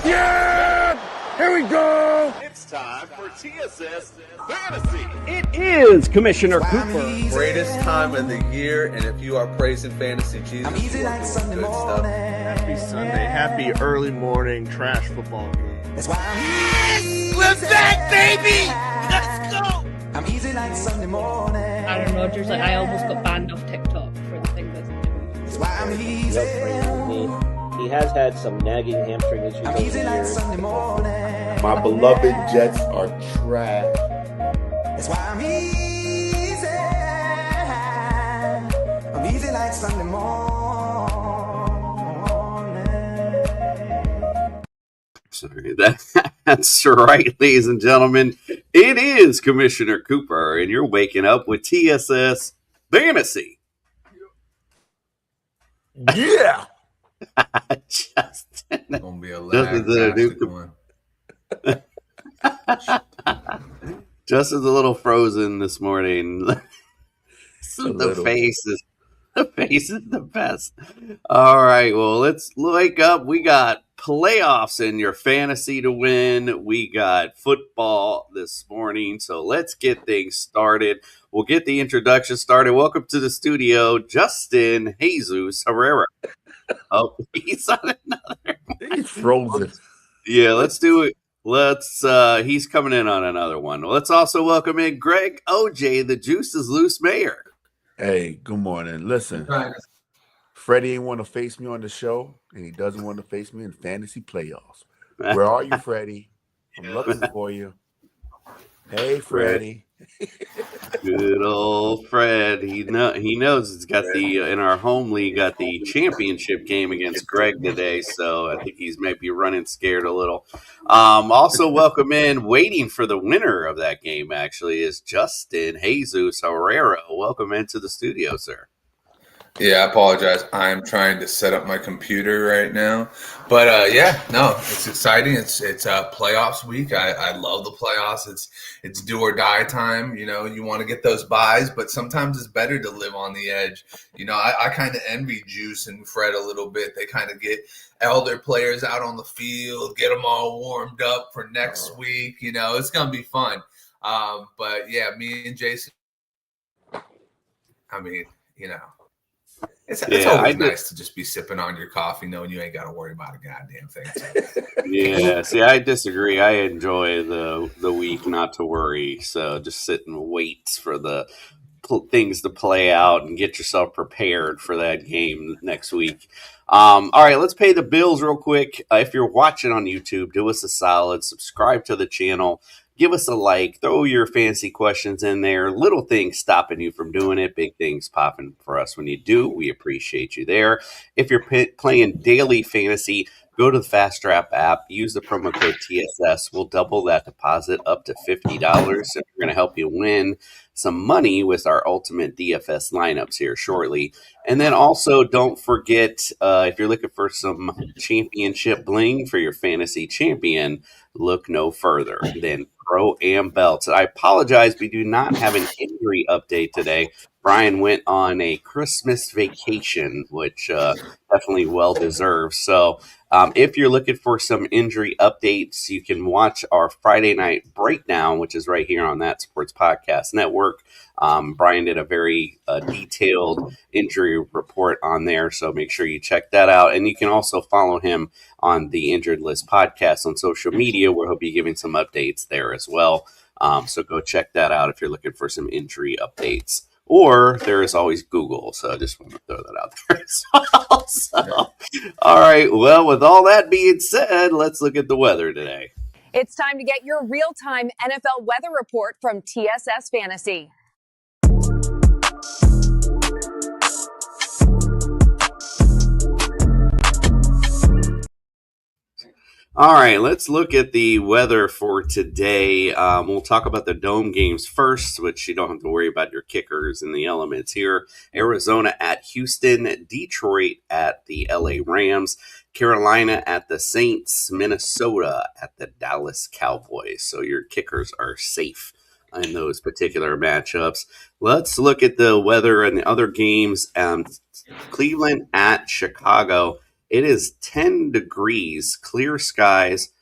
Yeah! Here we go! It's time for TSS Fantasy. It is Commissioner Cooper. Greatest time of the year, and if you are praising fantasy Jesus, you are doing good stuff. Happy Sunday, happy early morning trash football game. That's why we're back, baby! Let's go! I'm easy like Sunday morning. Aaron Rodgers, I almost got banned off TikTok for the thing that's That's why I'm easy. He has had some nagging hamstring issues. I'm easy like Sunday morning. My beloved Jets are trash. That's why I'm easy. I'm easy like Sunday morning. Sorry, that's right, ladies and gentlemen. It is Commissioner Cooper, and you're waking up with TSS Fantasy. Yeah. Justin. Gonna be a Justin's one. Justin's a little frozen this morning. The face is the best. All right, well, let's wake up. We got playoffs in your fantasy to win. We got football this morning, so let's get things started. We'll get the introduction started. Welcome to the studio, Justin Jesus Herrera. Oh, he's on another one. He's frozen. Yeah, let's do it. He's coming in on another one. Let's also welcome in Greg OJ, the Juice is Loose Mayor. Hey, good morning. Listen, Freddie ain't want to face me on the show, and he doesn't want to face me in fantasy playoffs. Where are you, Freddie? I'm looking for you. Hey, Freddie. Good old Fred. He knows it's got in our home league got the championship game against Greg today, so I think he's maybe running scared a little. Also welcome in, waiting for the winner of that game actually is Justin Jesus Herrera. Welcome into the studio, sir. Yeah, I apologize. I'm trying to set up my computer right now. But it's exciting. It's playoffs week. I love the playoffs. It's do or die time. You know, you want to get those buys, but sometimes it's better to live on the edge. You know, I kind of envy Juice and Fred a little bit. They kind of get elder players out on the field, get them all warmed up for next week. You know, it's going to be fun. But yeah, me and Jason, I mean, you know. It's always nice to just be sipping on your coffee knowing you ain't got to worry about a goddamn thing. Yeah, see, I disagree. I enjoy the week not to worry. So just sit and wait for the things to play out and get yourself prepared for that game next week. All right, let's pay the bills real quick. If you're watching on YouTube, do us a solid. Subscribe to the channel. Give us a like, throw your fantasy questions in there. Little things stopping you from doing it, big things popping for us when you do. We appreciate you there. If you're playing daily fantasy, go to the Fast Strap app, use the promo code TSS. We'll double that deposit up to $50. So we're going to help you win some money with our ultimate DFS lineups here shortly. And then also don't forget, if you're looking for some championship bling for your fantasy champion, look no further than Pro-Am Belts. I apologize, we do not have an injury update today. Brian went on a Christmas vacation, which definitely well-deserved. So if you're looking for some injury updates, you can watch our Friday night breakdown, which is right here on That Sports Podcast Network. Brian did a very detailed injury report on there, so make sure you check that out. And you can also follow him on the Injured List podcast on social media, where he'll be giving some updates there as well. So go check that out if you're looking for some injury updates. Or there is always Google, so I just want to throw that out there as well. So, all right, well, with all that being said, let's look at the weather today. It's time to get your real-time NFL weather report from TSS Fantasy. All right, let's look at the weather for today. We'll talk about the dome games first, which you don't have to worry about your kickers and the elements here. Arizona at Houston, Detroit at the LA Rams, Carolina at the Saints, Minnesota at the Dallas Cowboys. So your kickers are safe in those particular matchups. Let's look at the weather and the other games. Cleveland at Chicago. It is 10 degrees, clear skies.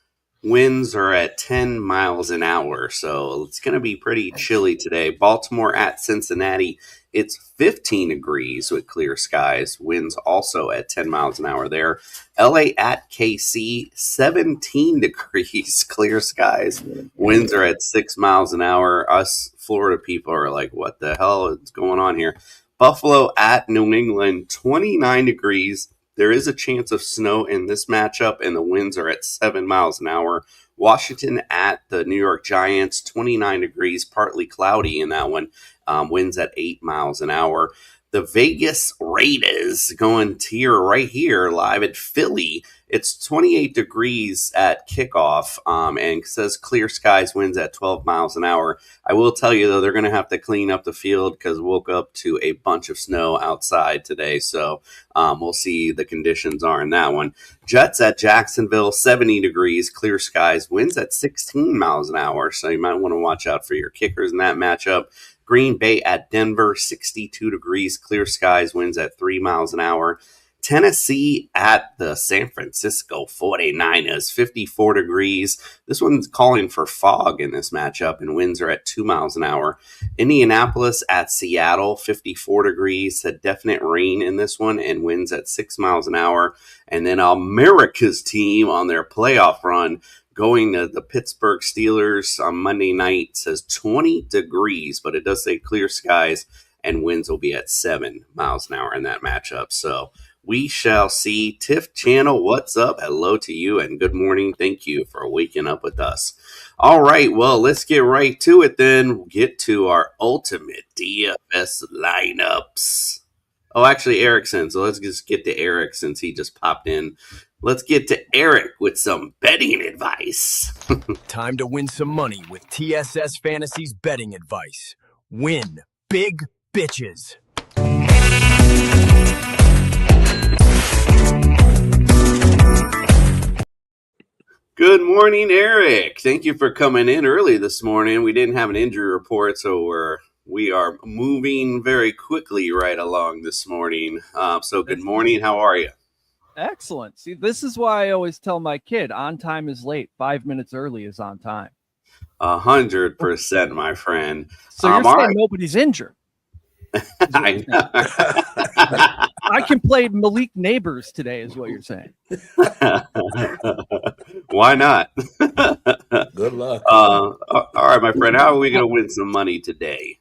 Winds are at 10 miles an hour, so it's going to be pretty chilly today. Baltimore at Cincinnati, it's 15 degrees with clear skies. Winds also at 10 miles an hour there. LA at KC, 17 degrees, clear skies. Winds are at 6 miles an hour. Us Florida people are like, what the hell is going on here? Buffalo at New England, 29 degrees. There is a chance of snow in this matchup, and the winds are at 7 miles an hour. Washington at the New York Giants, 29 degrees, partly cloudy in that one. Winds at 8 miles an hour. The Vegas Raiders going right here live at Philly. It's 28 degrees at kickoff and says clear skies, winds at 12 miles an hour. I will tell you, though, they're going to have to clean up the field because woke up to a bunch of snow outside today. So we'll see the conditions are in that one. Jets at Jacksonville, 70 degrees, clear skies, winds at 16 miles an hour. So you might want to watch out for your kickers in that matchup. Green Bay at Denver, 62 degrees, clear skies, winds at 3 miles an hour. Tennessee at the San Francisco 49ers, 54 degrees. This one's calling for fog in this matchup, and winds are at 2 miles an hour. Indianapolis at Seattle, 54 degrees. A definite rain in this one, and winds at 6 miles an hour. And then America's team on their playoff run, going to the Pittsburgh Steelers on Monday night, says 20 degrees, but it does say clear skies, and winds will be at 7 miles an hour in that matchup. So we shall see. Tiff Channel, what's up? Hello to you, and good morning. Thank you for waking up with us. All right, well, let's get right to it then. We'll get to our ultimate DFS lineups. Oh, actually, Erickson. So let's just get to Eric since he just popped in. Let's get to Eric with some betting advice. Time to win some money with TSS Fantasy's betting advice. Win big bitches. Good morning, Eric. Thank you for coming in early this morning. We didn't have an injury report, so we are moving very quickly right along this morning. So good morning. How are you? Excellent. See, this is why I always tell my kid, on time is late. 5 minutes early is on time. 100%, my friend. So you're saying nobody's injured? I know. I can play Malik Neighbors today is what you're saying. Why not? Good luck. All right, my friend. How are we going to win some money today?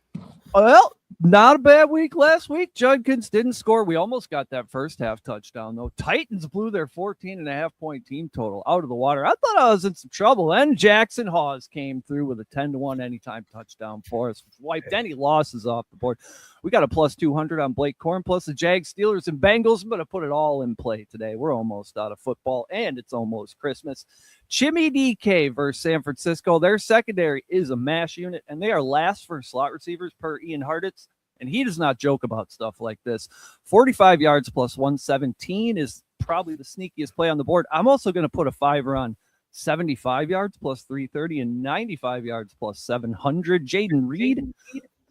Well, not a bad week last week. Judkins didn't score. We almost got that first half touchdown, though. Titans blew their 14.5-point team total out of the water. I thought I was in some trouble. Then Jackson Hawes came through with a 10-1 anytime touchdown for us, which wiped any losses off the board. We got a plus 200 on Blake Corn, plus the Jags, Steelers, and Bengals. I'm going to put it all in play today. We're almost out of football, and it's almost Christmas. Jimmy DK versus San Francisco. Their secondary is a mash unit, and they are last for slot receivers per Ian Hartitz, and he does not joke about stuff like this. 45 yards plus 117 is probably the sneakiest play on the board. I'm also going to put a fiver on 75 yards plus 330 and 95 yards plus 700. Jaden Reed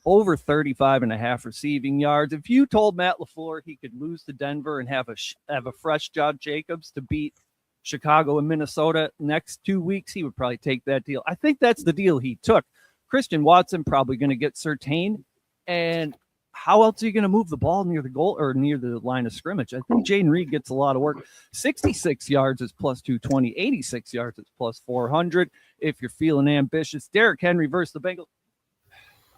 over 35.5 receiving yards. If you told Matt LaFleur he could lose to Denver and have a fresh Josh Jacobs to beat Chicago and Minnesota next 2 weeks, he would probably take that deal. I think that's the deal he took. Christian Watson probably going to get Surtain, and how else are you going to move the ball near the goal or near the line of scrimmage? I think Jaden Reed gets a lot of work. 66 yards is plus 220, 86 yards is plus 400. If you're feeling ambitious, Derrick Henry versus the Bengals.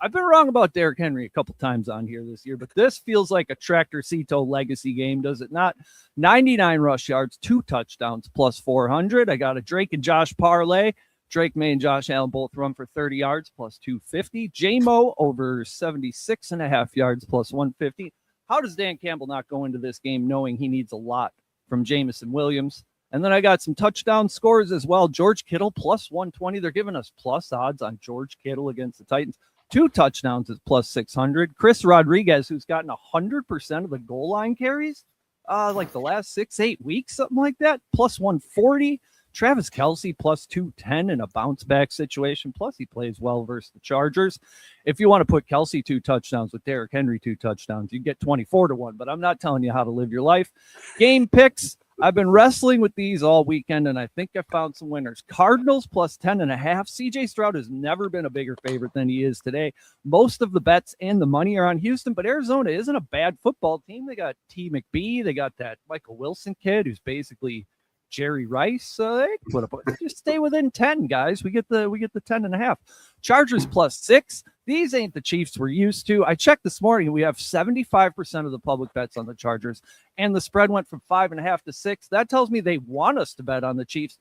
I've been wrong about Derrick Henry a couple times on here this year, but this feels like a Tractor Cito legacy game, does it not? 99 rush yards, 2 touchdowns, plus 400. I got a Drake and Josh parlay. Drake May and Josh Allen both run for 30 yards, plus 250. J-Mo over 76.5 yards, plus 150. How does Dan Campbell not go into this game knowing he needs a lot from Jamison Williams? And then I got some touchdown scores as well. George Kittle, plus 120. They're giving us plus odds on George Kittle against the Titans. 2 touchdowns is plus 600. Chris Rodriguez, who's gotten 100% of the goal line carries, like the last 6-8 weeks, something like that, plus 140. Travis Kelce, plus 210 in a bounce back situation. Plus, he plays well versus the Chargers. If you want to put Kelce 2 touchdowns with Derrick Henry 2 touchdowns, you get 24-1, but I'm not telling you how to live your life. Game picks. I've been wrestling with these all weekend, and I think I found some winners. Cardinals plus 10.5. CJ Stroud has never been a bigger favorite than he is today. Most of the bets and the money are on Houston, but Arizona isn't a bad football team. They got T. McBee. They got that Michael Wilson kid who's basically Jerry Rice. So they put up. Just stay within 10, guys. We get the 10.5. Chargers plus 6. These ain't the Chiefs we're used to. I checked this morning. We have 75% of the public bets on the Chargers, and the spread went from 5.5 to 6. That tells me they want us to bet on the Chiefs.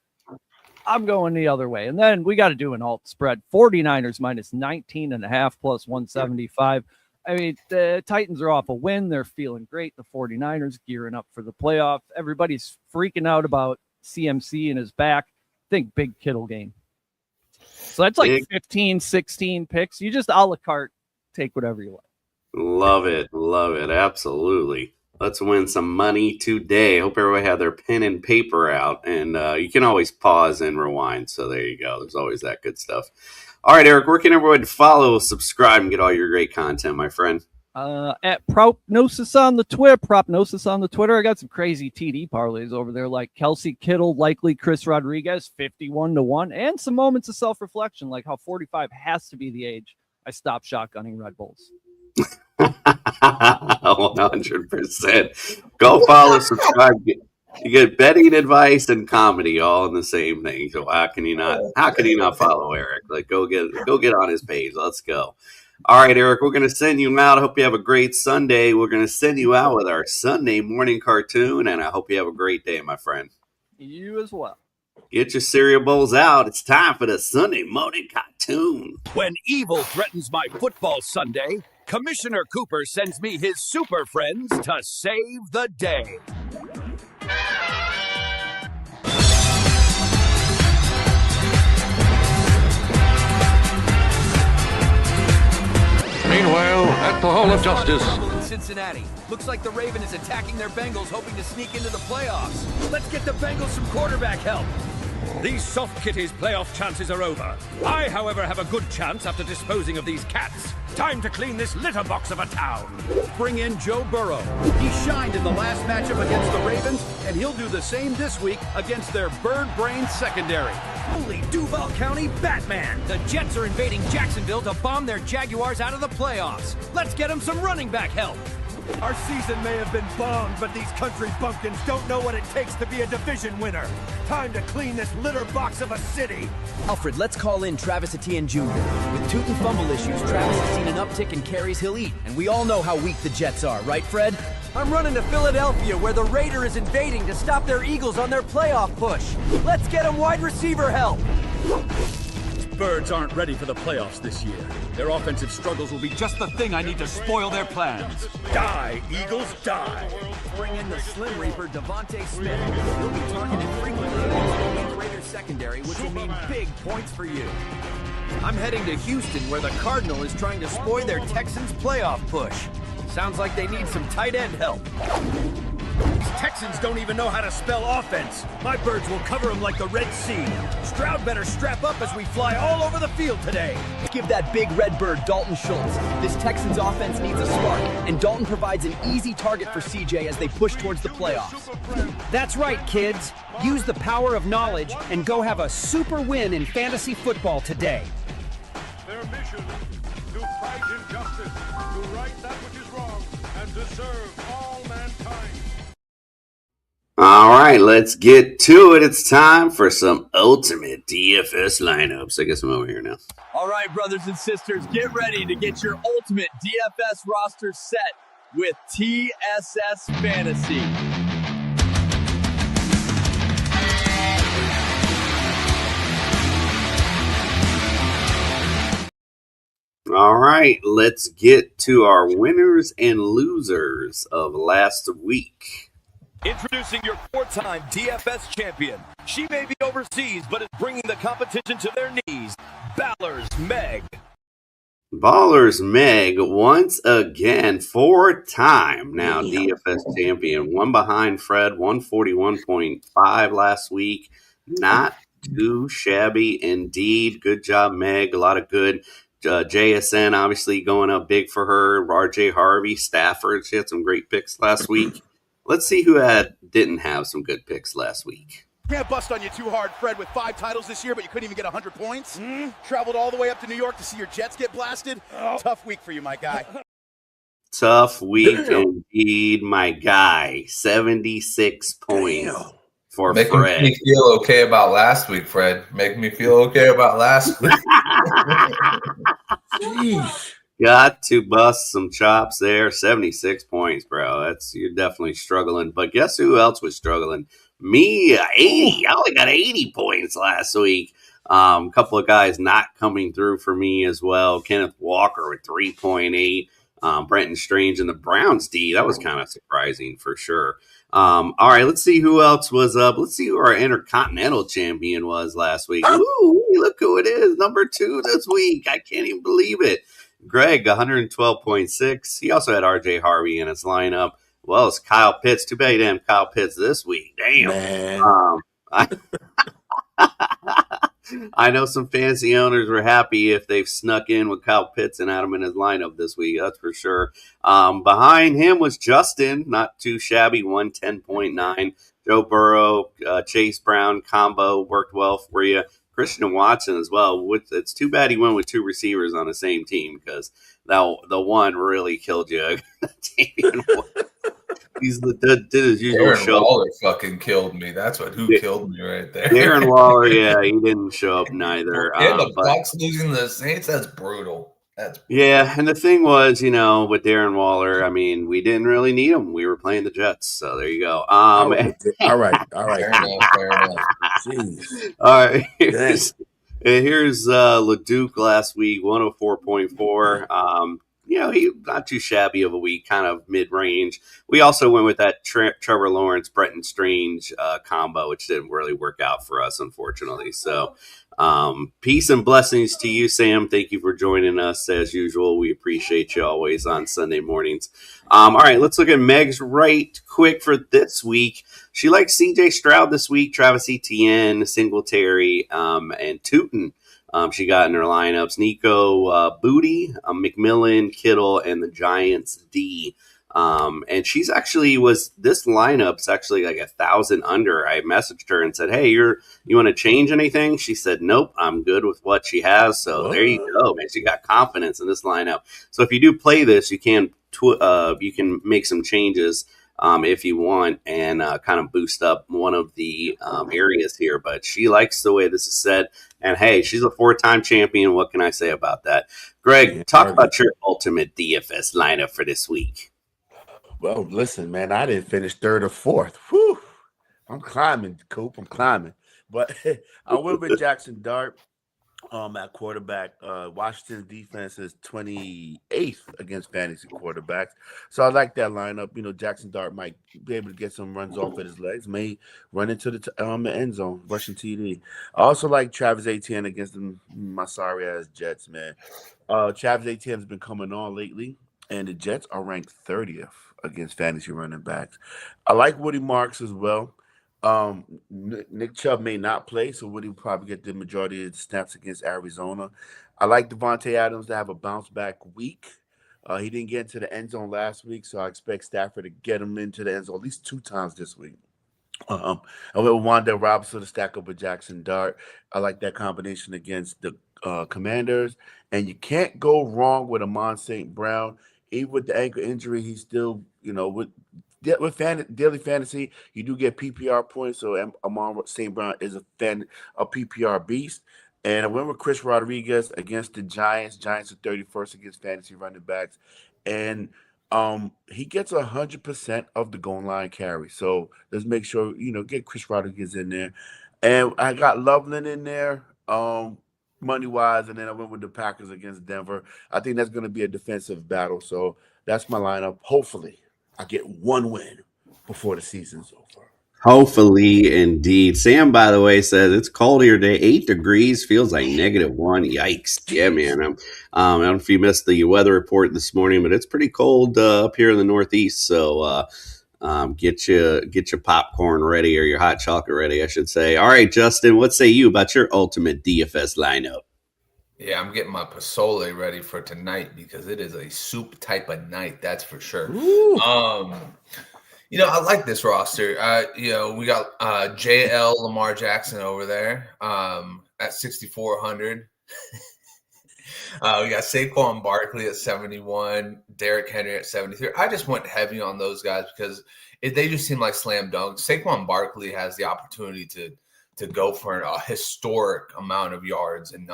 I'm going the other way. And then we got to do an alt spread. 49ers minus 19.5 plus 175. I mean, the Titans are off a win. They're feeling great. The 49ers gearing up for the playoff. Everybody's freaking out about CMC and his back. Think big Kittle game. So that's like 15, 16 picks. You just a la carte take whatever you like. Love it. Love it. Absolutely. Let's win some money today. Hope everybody had their pen and paper out. And you can always pause and rewind. So there you go. There's always that good stuff. All right, Eric, where can everyone follow, subscribe, and get all your great content, my friend? At Propnosis on the Twitter. I got some crazy TD parlays over there, like Kelsey Kittle, likely Chris Rodriguez, 51-1, and some moments of self-reflection, like how 45 has to be the age I stopped shotgunning Red Bulls. 100%. Go follow, subscribe. You get betting advice and comedy all in the same thing. So how can you not follow Eric? Like go get on his page. Let's go. All right, Eric, we're going to send you out. I hope you have a great Sunday. We're going to send you out with our Sunday morning cartoon, and I hope you have a great day, my friend. You as well. Get your cereal bowls out. It's time for the Sunday morning cartoon. When evil threatens my football Sunday, Commissioner Cooper sends me his super friends to save the day. Meanwhile, at the Hall of Justice. In Cincinnati, looks like the Raven is attacking their Bengals, hoping to sneak into the playoffs. Let's get the Bengals some quarterback help. These soft kitties' playoff chances are over. I, however, have a good chance after disposing of these cats. Time to clean this litter box of a town. Bring in Joe Burrow. He shined in the last matchup against the Ravens, and he'll do the same this week against their bird-brained secondary. Holy Duval County Batman! The Jets are invading Jacksonville to bomb their Jaguars out of the playoffs. Let's get them some running back help. Our season may have been bombed, but these country bumpkins don't know what it takes to be a division winner. Time to clean this litter box of a city. Alfred, let's call in Travis Etienne Jr. With toot and fumble issues, Travis has seen an uptick in carries he'll eat, and we all know how weak the Jets are, right, Fred? I'm running to Philadelphia, where the Raider is invading to stop their Eagles on their playoff push. Let's get them wide receiver help. Birds aren't ready for the playoffs this year. Their offensive struggles will be just the thing I need to spoil their plans. Die, Eagles, die! Bring in the Slim Reaper, Devontae Smith. He'll be targeted frequently against the Raiders secondary, which will mean big points for you. I'm heading to Houston, where the Cardinal is trying to spoil their Texans' playoff push. Sounds like they need some tight end help. These Texans don't even know how to spell offense. My birds will cover them like the Red Sea. Stroud better strap up as we fly all over the field today. Give that big red bird Dalton Schultz. This Texans offense needs a spark, and Dalton provides an easy target for CJ as they push towards the playoffs. That's right, kids. Use the power of knowledge and go have a super win in fantasy football today. Their mission, to fight injustice, to right that which is wrong, and to serve all mankind. All right, let's get to it. It's time for some ultimate DFS lineups. I guess I'm over here now. All right, brothers and sisters, get ready to get your ultimate DFS roster set with TSS Fantasy. All right, let's get to our winners and losers of last week. Introducing your four-time DFS champion. She may be overseas, but is bringing the competition to their knees. Baller's Meg. Baller's Meg, once again, four-time now DFS champion. One behind Fred, 141.5 last week. Not too shabby indeed. Good job, Meg. A lot of good. JSN obviously going up big for her. RJ Harvey, Stafford. She had some great picks last week. Let's see who didn't have some good picks last week. Can't bust on you too hard, Fred, with 5 titles this year, but you couldn't even get 100 points. Traveled all the way up to New York to see your Jets get blasted. Tough week for you, my guy. Tough week indeed, my guy. 76 points for Making Fred. me feel okay about last week, Fred. Making me feel okay about last week. Jeez. Got to bust some chops there. 76 points, bro. You're definitely struggling. But guess who else was struggling? Me, 80. I only got 80 points last week. A couple of guys not coming through for me as well. Kenneth Walker with 3.8. Brenton Strange and the Browns D. That was kind of surprising for sure. All right, let's see who else was up. Let's see who our Intercontinental Champion was last week. Ooh, look who it is. Number 2 this week. I can't even believe it. Greg, 112.6. He also had RJ Harvey in his lineup. Well, it's Kyle Pitts. Too bad he didn't have Kyle Pitts this week. Damn. Man. I know some fantasy owners were happy if they've snuck in with Kyle Pitts and had him in his lineup this week. That's for sure. Behind him was Justin, not too shabby, 110.9. Joe Burrow, Chase Brown combo worked well for you. Christian Watson as well. It's too bad he went with 2 receivers on the same team because the one really killed you. He's did his usual Darren show. Waller fucking killed me. That's who killed me right there. Darren Waller, yeah, he didn't show up neither. And the Bucs losing the Saints, that's brutal. Yeah, and the thing was, with Darren Waller, I mean, we didn't really need him. We were playing the Jets, so there you go. All right. Fair enough. Jeez. All right. Here's LeDuc last week, 104.4. He not too shabby of a week, kind of mid-range. We also went with that Trevor Lawrence, Brenton Strange combo, which didn't really work out for us, unfortunately. So peace and blessings to you, Sam. Thank you for joining us as usual. We appreciate you always on Sunday mornings. All right, let's look at Meg's right quick for this week. She likes C.J. Stroud this week, Travis Etienne, Singletary, and Tootin. She got in her lineups Nico Booty, McMillan, Kittle, and the Giants D. And she's actually this lineup's actually like 1,000 under. I messaged her and said, "Hey, you want to change anything?" She said, "Nope, I'm good with what she has." So there you go, man. She got confidence in this lineup. So if you do play this, you can make some changes if you want and kind of boost up one of the areas here. But she likes the way this is set. And hey, she's a 4-time champion. What can I say about that? Greg, talk about your ultimate DFS lineup for this week. Well, listen, man, I didn't finish 3rd or 4th. Whew. I'm climbing, Coop. I'm climbing. But I went with Jackson Dart at quarterback. Washington's defense is 28th against fantasy quarterbacks. So I like that lineup. Jackson Dart might be able to get some runs off of his legs, may run into the end zone, rushing TD. I also like Travis Etienne against my sorry-ass Jets, man. Travis Etienne has been coming on lately, and the Jets are ranked 30th against fantasy running backs. I like Woody Marks as well. Nick Chubb may not play, so Woody will probably get the majority of the snaps against Arizona. I like Devontae Adams to have a bounce back week. He didn't get into the end zone last week, so I expect Stafford to get him into the end zone at least 2 times this week. I went with Wanda Robinson to stack up with Jackson Dart. I like that combination against the Commanders, and you can't go wrong with Amon St. Brown. Even with the ankle injury, he's still, with daily fantasy, you do get PPR points. So Amon St. Brown is a PPR beast. And I went with Chris Rodriguez against the Giants. Giants are 31st against fantasy running backs. And he gets 100% of the goal line carry. So let's make sure, get Chris Rodriguez in there. And I got Loveland in there. Money-wise, and then I went with the Packers against Denver. I think that's going to be a defensive battle, so that's my lineup. Hopefully, I get 1 win before the season's over. Hopefully, indeed. Sam, by the way, says it's cold here today. 8 degrees, feels like -1. Yikes. Yeah, man. I don't know if you missed the weather report this morning, but it's pretty cold up here in the Northeast, so get your popcorn ready, or your hot chocolate ready, I should say. All right, Justin, what say you about your ultimate DFS lineup? Yeah, I'm getting my pozole ready for tonight because it is a soup type of night, that's for sure. I like this roster. We got JL Lamar Jackson over there at 6,400. We got Saquon Barkley at 71, Derrick Henry at 73. I just went heavy on those guys because they just seem like slam dunks. Saquon Barkley has the opportunity to go for a historic amount of yards and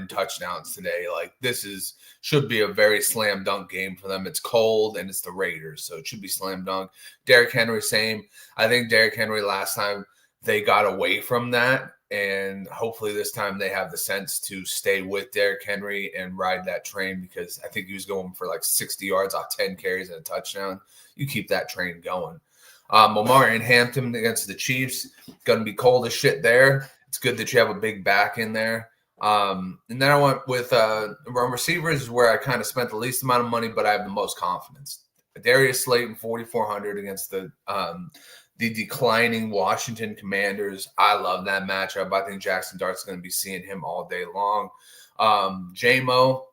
touchdowns today. Like this should be a very slam dunk game for them. It's cold and it's the Raiders, so it should be slam dunk. Derrick Henry, same. I think Derrick Henry last time they got away from that, and hopefully this time they have the sense to stay with Derrick Henry and ride that train, because I think he was going for like 60 yards off 10 carries and a touchdown. You keep that train going. Lamar in Hampton against the Chiefs, going to be cold as shit there. It's good that you have a big back in there. And then I went with receivers is where I kind of spent the least amount of money, but I have the most confidence. Darius Slayton, 4,400 against the declining Washington Commanders. I love that matchup. I think Jackson Dart's going to be seeing him all day long. J-Mo,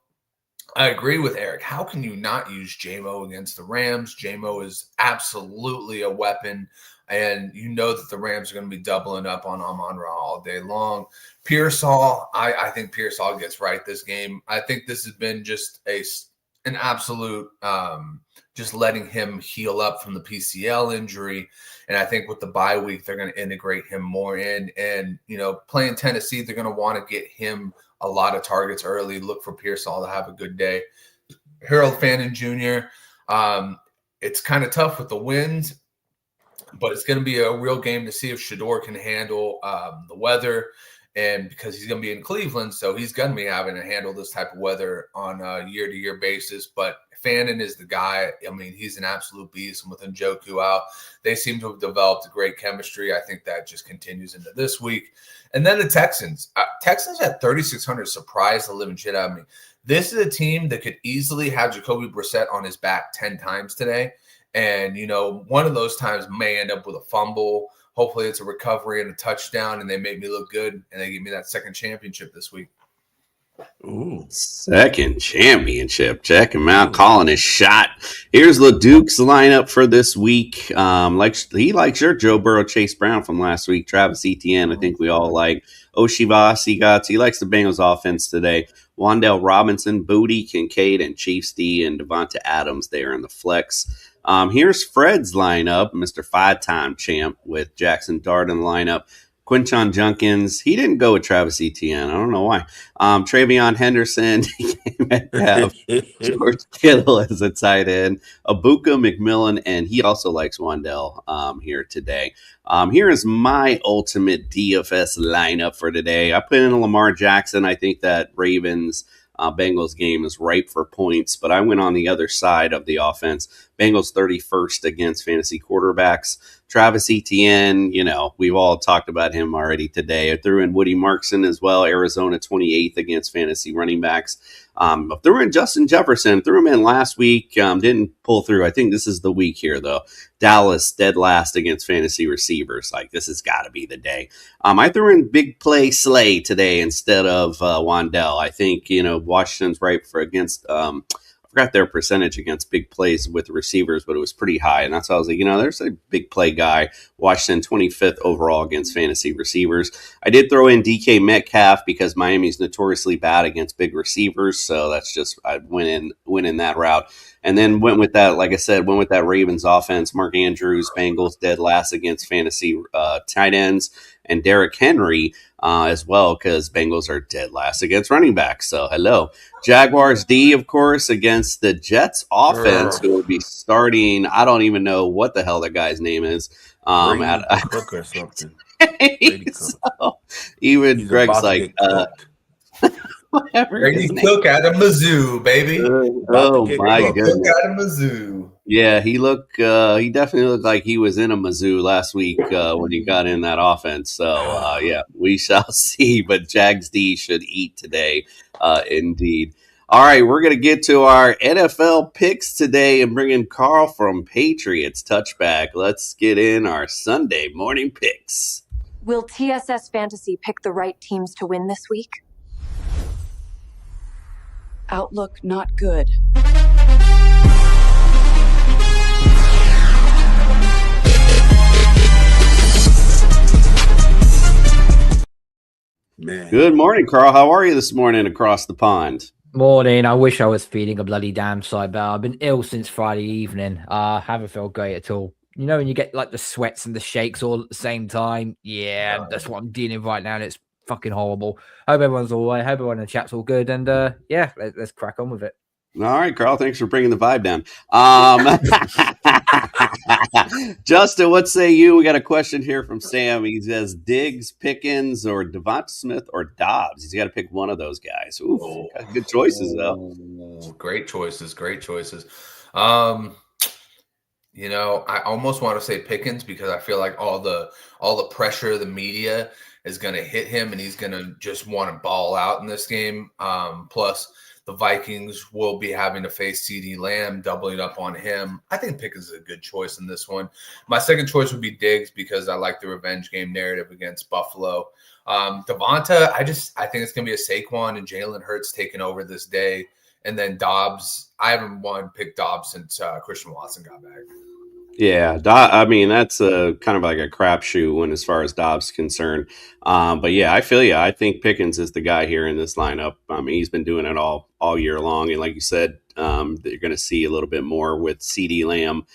I agree with Eric. How can you not use J-Mo against the Rams? J-Mo is absolutely a weapon, and you know that the Rams are going to be doubling up on Amon-Ra all day long. Pearsall, I think Pearsall gets right this game. I think this has been just an absolute just letting him heal up from the PCL injury. And I think with the bye week, they're going to integrate him more in. And, playing Tennessee, they're going to want to get him a lot of targets early. Look for Pearsall to have a good day. Harold Fannin Jr., it's kind of tough with the winds, but it's going to be a real game to see if Shedeur can handle the weather. And because he's going to be in Cleveland, so he's going to be having to handle this type of weather on a year-to-year basis. But Fannin is the guy. I mean, he's an absolute beast. And with Njoku out, they seem to have developed a great chemistry. I think that just continues into this week. And then the Texans. Texans at 3,600 surprised the living shit out of me. This is a team that could easily have Jacoby Brissett on his back 10 times today. And, one of those times may end up with a fumble. Hopefully it's a recovery and a touchdown, and they make me look good, and they give me that second championship this week. Ooh, second championship. Check him out, calling his shot. Here's LeDuc's lineup for this week. He likes your Joe Burrow, Chase Brown from last week. Travis Etienne, I think we all like. Oshivasi he likes the Bengals offense today. Wan'Dale Robinson, Booty, Kincaid, and Chiefs D, and Devonta Adams there in the flex. Here's Fred's lineup, Mr. 5-time champ with Jackson Dart in the lineup. Quinton Junkins, he didn't go with Travis Etienne. I don't know why. Travion Henderson, George Kittle as a tight end. Abuka McMillan, and he also likes Wan'Dale here today. Here is my ultimate DFS lineup for today. I put in Lamar Jackson. I think that Ravens Bengals game is ripe for points, but I went on the other side of the offense. Bengals 31st against fantasy quarterbacks. Travis Etienne, we've all talked about him already today. I threw in Woody Markson as well. Arizona 28th against fantasy running backs. I threw in Justin Jefferson. Threw him in last week. Didn't pull through. I think this is the week here, though. Dallas dead last against fantasy receivers. This has got to be the day. I threw in Big Play Slay today instead of Wan'Dale. I think, Washington's ripe for against I forgot their percentage against big plays with the receivers, but it was pretty high. And that's why I was like, there's a big play guy. Washington 25th overall against fantasy receivers. I did throw in DK Metcalf because Miami's notoriously bad against big receivers. So that's just, I went in that route. And then went with that, like I said, went with that Ravens offense. Mark Andrews, Bengals dead last against fantasy tight ends. And Derrick Henry as well, because Bengals are dead last against running backs. So, hello. Jaguars D, of course, against the Jets offense, who will be starting. I don't even know what the hell that guy's name is. Cook or something. So, even Greg's like, whatever. Brady Cook out of Mizzou, baby. Oh my goodness. Cook out of Mizzou. Yeah, he definitely looked like he was in a Mizzou last week when he got in that offense. So, yeah, we shall see. But Jags D should eat today, indeed. All right, we're going to get to our NFL picks today and bring in Carl from Patriots Touchback. Let's get in our Sunday morning picks. Will TSS Fantasy pick the right teams to win this week? Outlook not good. Good morning, Carl. How are you this morning across the pond? Morning. I wish I was feeling a bloody damn sight better. I've been ill since Friday evening. Haven't felt great at all. You know when you get like the sweats and the shakes all at the same time? Yeah, that's what I'm dealing with right now, and it's fucking horrible. Hope everyone's all right. Hope everyone in the chat's all good. And yeah, let's crack on with it. All right, Carl. Thanks for bringing the vibe down. Justin, what say you? We got a question here from Sam. He says, Diggs, Pickens, or Devonta Smith, or Dobbs? He's got to pick one of those guys. Ooh, good choices, though. Great choices. Great choices. You know, I almost want to say Pickens because I feel like all the pressure of the media is going to hit him, and he's going to just want to ball out in this game. Plus, the Vikings will be having to face CeeDee Lamb, doubling up on him. I think Pickens is a good choice in this one. My second choice would be Diggs because I like the revenge game narrative against Buffalo. Devonta, I think it's going to be a Saquon and Jalen Hurts taking over this day. And then Dobbs, I haven't picked Dobbs since Christian Watson got back. Yeah, I mean, that's a kind of like a crapshoot when as far as Dobbs is concerned. But yeah, I feel you. I think Pickens is the guy here in this lineup. I mean, he's been doing it all year long. And like you said, you're going to see a little bit more with CeeDee Lamb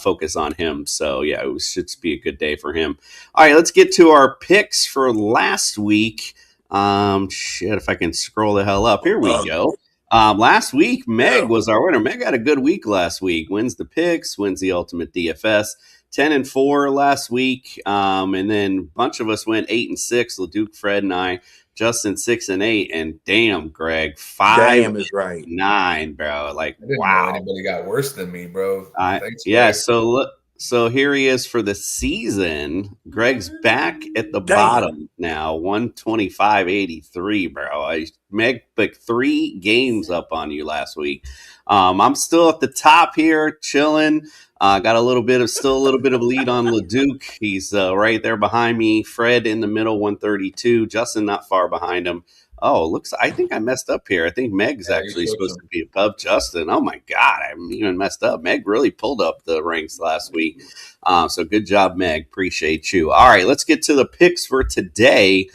focus on him. So yeah, it should be a good day for him. All right, let's get to our picks for last week. If I can scroll the hell up. Here we go. Last week, Meg was our winner. Meg had a good week last week. Wins the picks, wins the ultimate DFS. 10-4 last week. And then a bunch of us went 8-6. LeDuc, Fred, and I. Justin 6-8. And damn, Greg, 5 is right. 9, bro. Like, I didn't wow. know anybody got worse than me, bro. Thanks, Yeah, Greg. so look. So here he is for the season. Greg's back at the bottom now, 125.83, bro. Meg picked 3 games up on you last week. I'm still at the top here, chilling. Got a little bit of lead on LeDuc. He's right there behind me. Fred in the middle, 132. Justin not far behind him. Oh, I think I messed up here. I think Meg's actually supposed to be above Justin. Oh, my God. I even messed up. Meg really pulled up the ranks last week. So good job, Meg. Appreciate you. All right, let's get to the picks for today.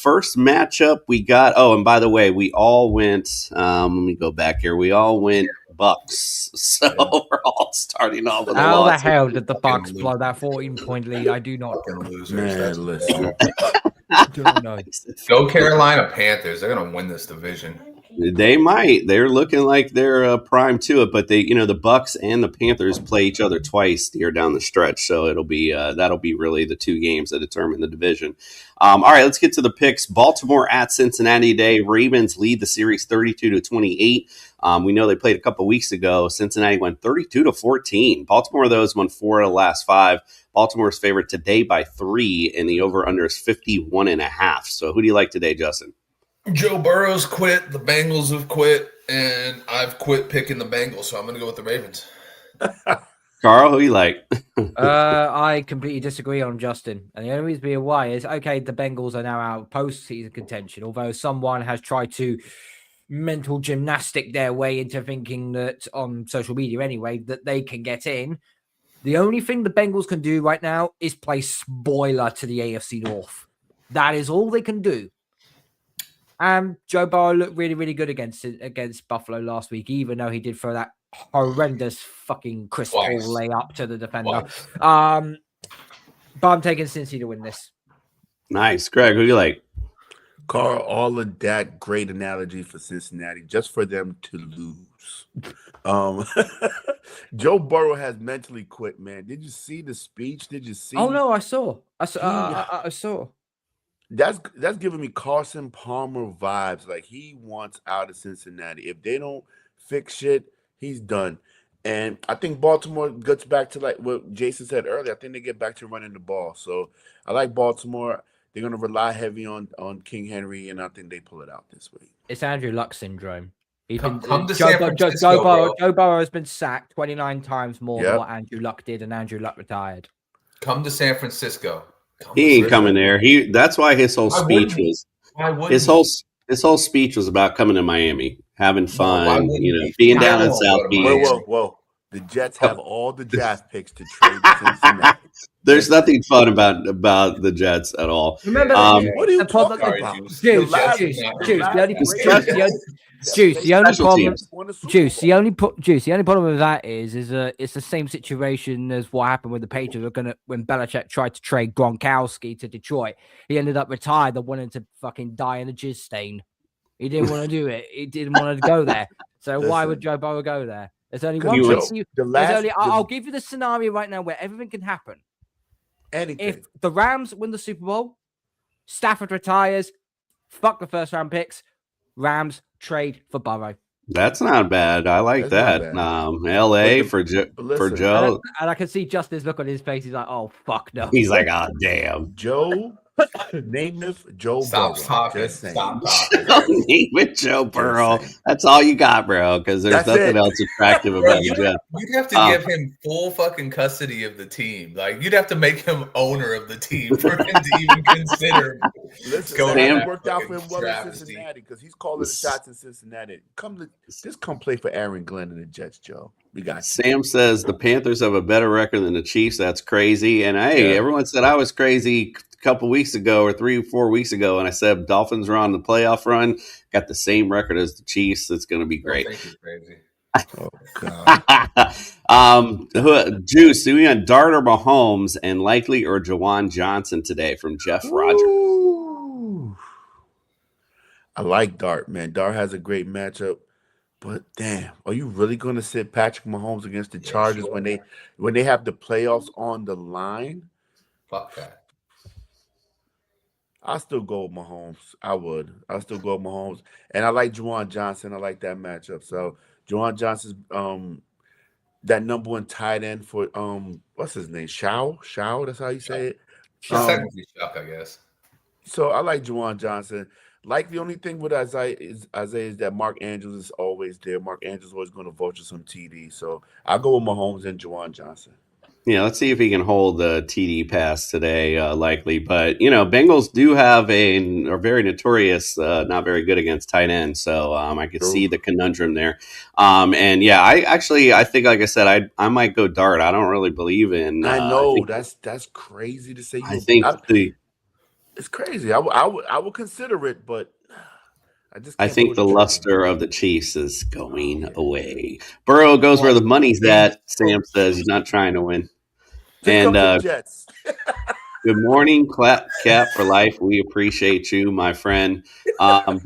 First matchup we got. Oh, and by the way, we all went. Let me go back here. We all went Bucks. So we're all starting off with a How loss. the hell did the Bucks blow that 14-point lead? I do not. Man, listen. Go Carolina Panthers. They're going to win this division. They might. They're looking like they're prime to it, but the Bucks and the Panthers play each other twice here down the stretch, so that'll be really the 2 games that determine the division. All right, let's get to the picks. Baltimore at Cincinnati today. Ravens lead the series 32-28. We know they played a couple weeks ago. Cincinnati went 32-14. Baltimore, though, has won 4 of the last 5. Baltimore's favorite today by 3, and the over/under is 51.5. So who do you like today, Justin? Joe Burrow's quit. The Bengals have quit, and I've quit picking the Bengals, so I'm going to go with the Ravens. Carl, who you like? I completely disagree on Justin. And the only reason being why is, okay, the Bengals are now out of postseason contention, although someone has tried to mental gymnastic their way into thinking that, on social media anyway, that they can get in. The only thing the Bengals can do right now is play spoiler to the AFC North. That is all they can do. Joe Burrow looked really, really good against Buffalo last week, even though he did throw that horrendous fucking Chris Paul layup to the defender. But I'm taking Cincy to win this. Nice. Greg, who do you like? Carl, all of that great analogy for Cincinnati, just for them to lose. Joe Burrow has mentally quit, man. Did you see the speech? Did you see? Oh, no, I saw. I saw. That's giving me Carson Palmer vibes. Like, he wants out of Cincinnati. If they don't fix shit, he's done. And I think Baltimore gets back to, like what Jason said earlier. I think they get back to running the ball. So I like Baltimore. They're going to rely heavy on King Henry, and I think they pull it out this week. It's Andrew Luck syndrome. Come to San Francisco, Joe Burrow has been sacked 29 times more than what Andrew Luck did, and Andrew Luck retired. Come to San Francisco. He ain't coming there. That's why his whole speech was. His whole speech was about coming to Miami, having fun, being down in South Beach. Whoa. The Jets have all the draft picks to trade to Cincinnati. There's nothing fun about the Jets at all. Remember, what are you talking about? Juice, the only problem with that is it's the same situation as what happened with the Patriots. When Belichick tried to trade Gronkowski to Detroit, he ended up retired and wanted to fucking die in a jizz stain. He didn't want to do it. He didn't want to go there. So why would Joe Burrow go there? There's only one place. I'll give you the scenario right now where everything can happen. Anything. If the Rams win the Super Bowl, Stafford retires, fuck the first round picks, Rams trade for Burrow. That's not bad. I like that. LA for Joe. And I can see Justin's look on his face. He's like, oh, fuck no. He's like, oh, damn. Joe. Name this Joe Stop Burrow. talking. Just saying. Stop talking. Name it Joe Burrow. That's all you got, bro, because there's nothing else attractive about the Jets. You'd have to give him full fucking custody of the team. Like, you'd have to make him owner of the team for him to even consider going. It worked out for him well in Cincinnati because he's calling the shots in Cincinnati. Just come play for Aaron Glenn and the Jets, Joe. We got you. Sam says the Panthers have a better record than the Chiefs. That's crazy. And hey, everyone said I was crazy couple weeks ago or 3 or 4 weeks ago, and I said Dolphins are on the playoff run, got the same record as the Chiefs. It's going to be great. Crazy. Oh God. Juice, do we on Dart or Mahomes and Likely or Jawan Johnson today from Jeff Rogers? Ooh. I like Dart, man. Dart has a great matchup, but damn, are you really going to sit Patrick Mahomes against the Chargers when they have the playoffs on the line? Fuck that. I'll still go with Mahomes. I'll still go with Mahomes. And I like Juwan Johnson. I like that matchup. So Juwan Johnson's that number one tight end for what's his name? Shao? That's how you say it. Technically Chuck, I guess. So I like Juwan Johnson. Like the only thing with Isaiah is that Mark Andrews is always there. Mark Andrews is always going to vulture some TD. So I'll go with Mahomes and Juwan Johnson. Yeah, let's see if he can hold the TD pass today, Likely. But, Bengals do have are very notorious, not very good against tight ends. So I could see the conundrum there. And, yeah, I think, like I said, I might go Dart. I don't really believe in. I know. That's crazy to say. It's crazy. I would consider it, but I think the luster of the Chiefs is going away. Burrow goes where the money's at. Sam says he's not trying to win. And Jets. Good morning, Cap for Life. We appreciate you, my friend.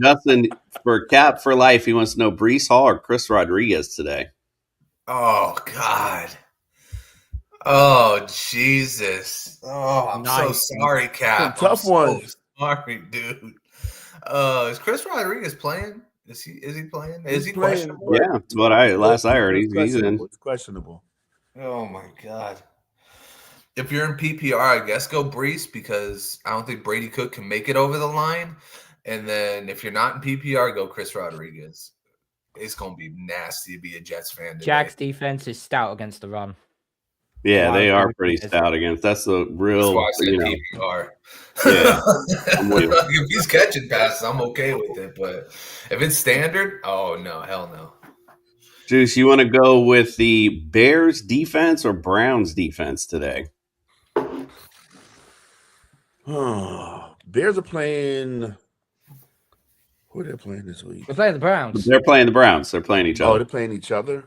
Justin, for Cap for Life, he wants to know Breece Hall or Chris Rodriguez today. Oh, God. Oh, Jesus. Oh, I'm so sorry, Cap. Tough one. Sorry, dude. Is Chris Rodriguez playing? Is he playing? Is he playing? questionable? Yeah, that's what last I heard. He's in. It's questionable. Oh my God. If you're in PPR, I guess go Breece because I don't think Brady Cook can make it over the line. And then if you're not in PPR, go Chris Rodriguez. It's gonna be nasty to be a Jets fan today. Jack's defense is stout against the run. Yeah, they are pretty stout against. That's the real. That's why I said PPR. Yeah, if he's catching passes, I'm okay with it. But if it's standard, oh no, hell no. Juice, you want to go with the Bears defense or Browns defense today? Bears are playing. Who are they playing this week? They're playing the Browns. They're playing the Browns. They're playing each other. Oh, they're playing each other.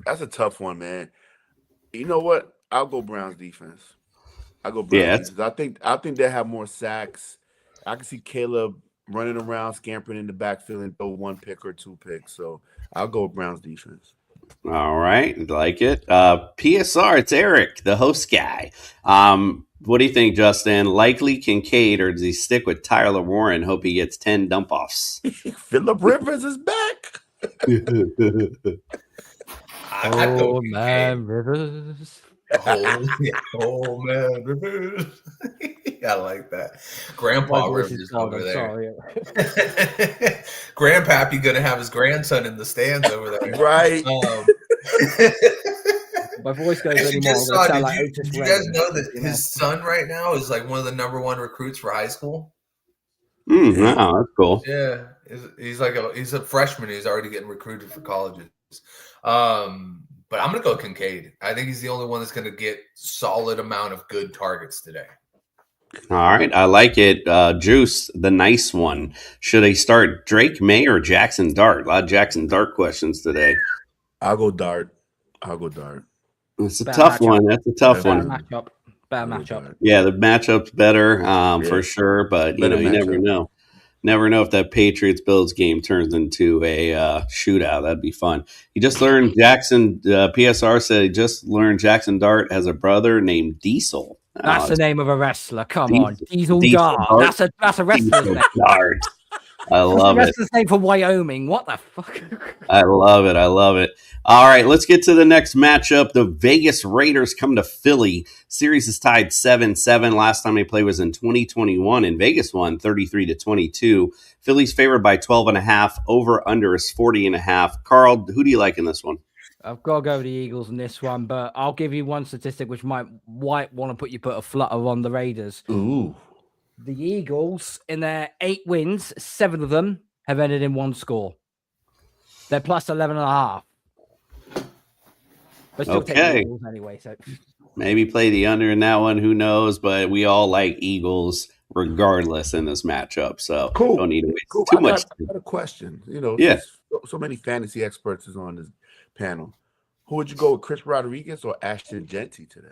That's a tough one, man. You know what? I'll go Browns defense. I'll go Browns defense. I think they have more sacks. I can see Caleb running around, scampering in the backfield and throw 1 pick or 2 picks. So I'll go Browns defense. All right, like it. PSR, it's Eric, the host guy. What do you think, Justin? Likely Kincaid, or does he stick with Tyler Warren? Hope he gets 10 dump offs. Phillip Rivers is back. Oh man, Rivers. Oh man, Rivers. I like that. Grandpa Rivers over there. Grandpappy gonna have his grandson in the stands over there, right? My voice goes anymore. Did you guys know that his son right now is like one of the #1 recruits for high school? Wow, that's cool. Yeah, he's a freshman. He's already getting recruited for colleges. But I'm going to go Kincaid. I think he's the only one that's going to get solid amount of good targets today. All right, I like it. Juice, the nice one. Should I start Drake May or Jackson Dart? A lot of Jackson Dart questions today. I'll go Dart. It's a tough one. That's a tough one. Better matchup. Yeah, the matchup's better for sure, but you never know. Never know if that Patriots-Bills game turns into a shootout. That'd be fun. He just learned PSR said he just learned Jackson Dart has a brother named Diesel. That's the name of a wrestler. Come on. Diesel Dart. That's a wrestler's name. Dart. I love it. Wrestler's name for Wyoming. What the fuck? I love it. All right, let's get to the next matchup. The Vegas Raiders come to Philly. Series is tied 7-7. Last time they played was in 2021, and Vegas won 33-22. Philly's favored by 12.5. Over under is 40.5. Carl, who do you like in this one? I've got to go with the Eagles in this one, but I'll give you one statistic which might want to put a flutter on the Raiders. Ooh. The Eagles, in their 8 wins, 7 of them have ended in one score. They're plus 11.5. But still take the Eagles anyway. So maybe play the under in that one. Who knows? But we all like Eagles regardless in this matchup. So don't need to waste too much. I got a question. So many fantasy experts is on this panel. Who would you go with, Chris Rodriguez or Ashton Genty today?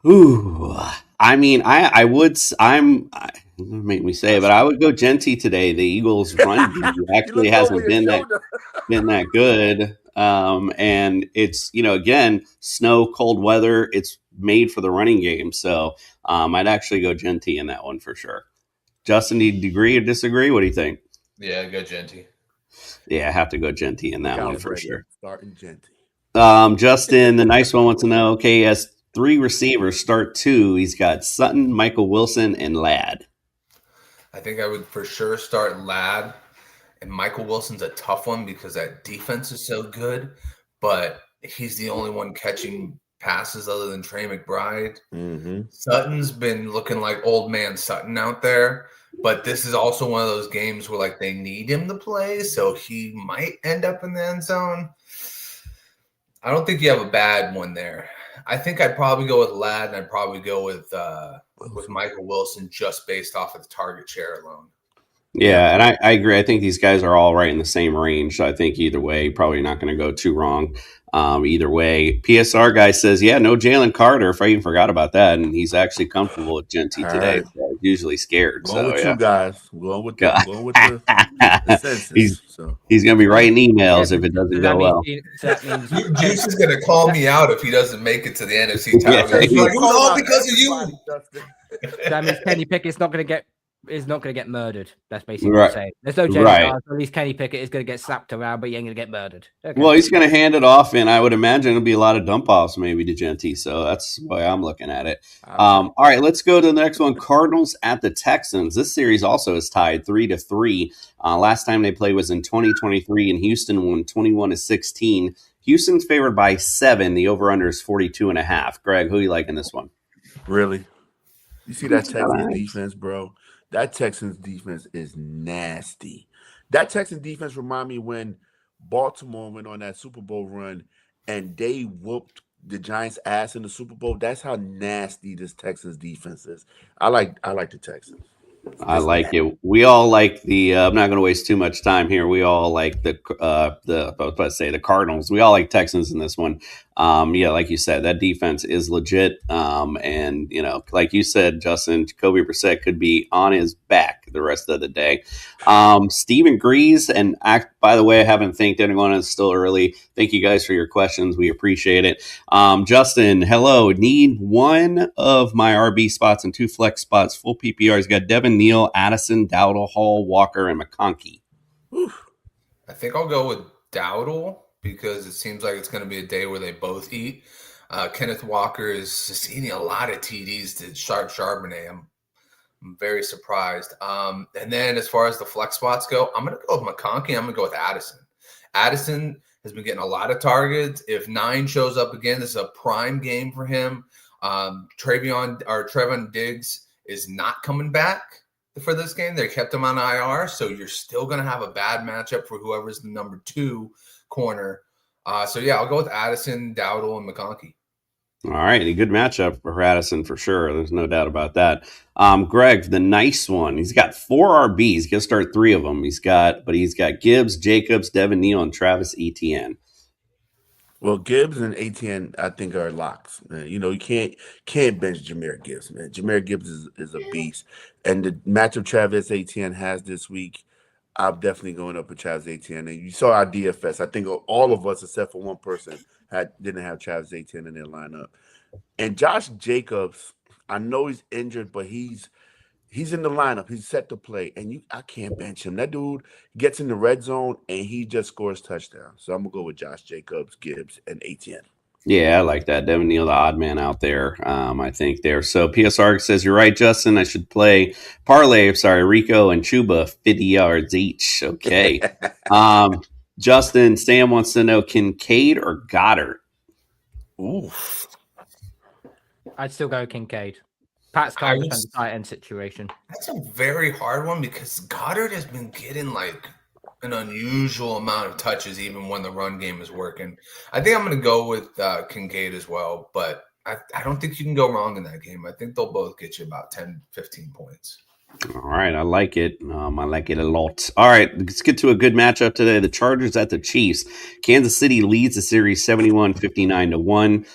Ooh, I mean, I would make me say it, but I would go Genty today. The Eagles' run actually hasn't been that good, and it's again snow, cold weather. It's made for the running game, so I'd actually go Genty in that one for sure. Justin, do you agree or disagree? What do you think? Yeah, go Genty. Yeah, I have to go Genty in that one for sure. Starting Genty. Justin, the nice one wants to know. Okay, he has 3 receivers, start 2. He's got Sutton, Michael Wilson, and Ladd. I think I would for sure start Ladd. And Michael Wilson's a tough one because that defense is so good, but he's the only one catching passes other than Trey McBride. Mm-hmm. Sutton's been looking like old man Sutton out there, but this is also one of those games where they need him to play, so he might end up in the end zone. I don't think you have a bad one there. I think I'd probably go with Ladd, and I'd probably go with Michael Wilson just based off of the target share alone. Yeah, and I agree. I think these guys are all right in the same range. So I think either way, probably not going to go too wrong. Either way, PSR guy says, yeah, no Jalen Carter. If I even forgot about that, and he's actually comfortable with Genty today. Right. So usually scared. Going with yeah. you guys. Going with the census. He's going to be writing emails if it doesn't go well. Juice is going to call me out if he doesn't make it to the NFC title. He's like, all because of you. That means Kenny Pickett's not going to get murdered. That's basically what I'm saying. There's no Jalen Carter, so at least Kenny Pickett is going to get slapped around, but he ain't going to get murdered. Okay. Well, he's going to hand it off, and I would imagine it'll be a lot of dump offs maybe to Genty. So that's the way I'm looking at it. All right, let's go to the next one. Cardinals at the Texans. This series also is tied 3-3. Last time they played was in 2023, and Houston won 21-16. Houston's favored by 7. The over-under is 42.5. Greg, who you like in this one? Really? You see that Texans defense, bro? That Texans defense is nasty. That Texans defense remind me when Baltimore went on that Super Bowl run and they whooped the Giants' ass in the Super Bowl. That's how nasty this Texans defense is. I like the Texans. I like it. We all like the. I'm not going to waste too much time here. We all like the Cardinals. We all like Texans in this one. Yeah, like you said, that defense is legit. And like you said, Justin, Jacoby Brissett could be on his back the rest of the day. Stephen Grease, and by the way, I haven't thanked anyone. It's still early. Thank you guys for your questions. We appreciate it. Justin, hello. Need one of my RB spots and 2 flex spots. Full PPR. He's got Devin Neal, Addison, Dowdle, Hall, Walker, and McConkey. I think I'll go with Dowdle because it seems like it's going to be a day where they both eat. Kenneth Walker is just eating a lot of TDs to Charbonnet. I'm very surprised. And then as far as the flex spots go, I'm going to go with McConkey. I'm going to go with Addison. Addison has been getting a lot of targets. If 9 shows up again, this is a prime game for him. Trevon Diggs is not coming back for this game. They kept him on IR, so you're still going to have a bad matchup for whoever's the number 2 corner. So yeah, I'll go with Addison, Dowdle, and McConkey. All right, a good matchup for Addison for sure. There's no doubt about that. Greg, the nice one. He's got 4 RBs. He's gonna start 3 of them. He's got Gibbs, Jacobs, Devin Neal, and Travis Etienne. Well, Gibbs and Etienne, I think, are locks. Man. You know, you can't bench Jahmyr Gibbs, man. Jahmyr Gibbs is a beast, and the matchup Travis Etienne has this week, I'm definitely going up with Travis Etienne. And you saw our DFS. I think all of us, except for one person, didn't have Travis Etienne in their lineup. And Josh Jacobs, I know he's injured, but he's in the lineup. He's set to play, and I can't bench him. That dude gets in the red zone, and he just scores touchdowns. So I'm going to go with Josh Jacobs, Gibbs, and Etienne. Yeah, I like that. Devin Neal, the odd man out there, I think there. So PSR says, you're right, Justin. I should play parlay. Sorry, Rico and Chuba, 50 yards each. Okay. Justin, Sam wants to know Kincaid or Goddard? Ooh. I'd still go Kincaid. Pat's kind of the tight end situation. That's a very hard one because Goddard has been getting like an unusual amount of touches even when the run game is working. I think I'm going to go with Kincaid as well, but I don't think you can go wrong in that game. I think they'll both get you about 10, 15 points. All right, I like it. I like it a lot. All right, let's get to a good matchup today. The Chargers at the Chiefs. Kansas City leads the series 71-59-1.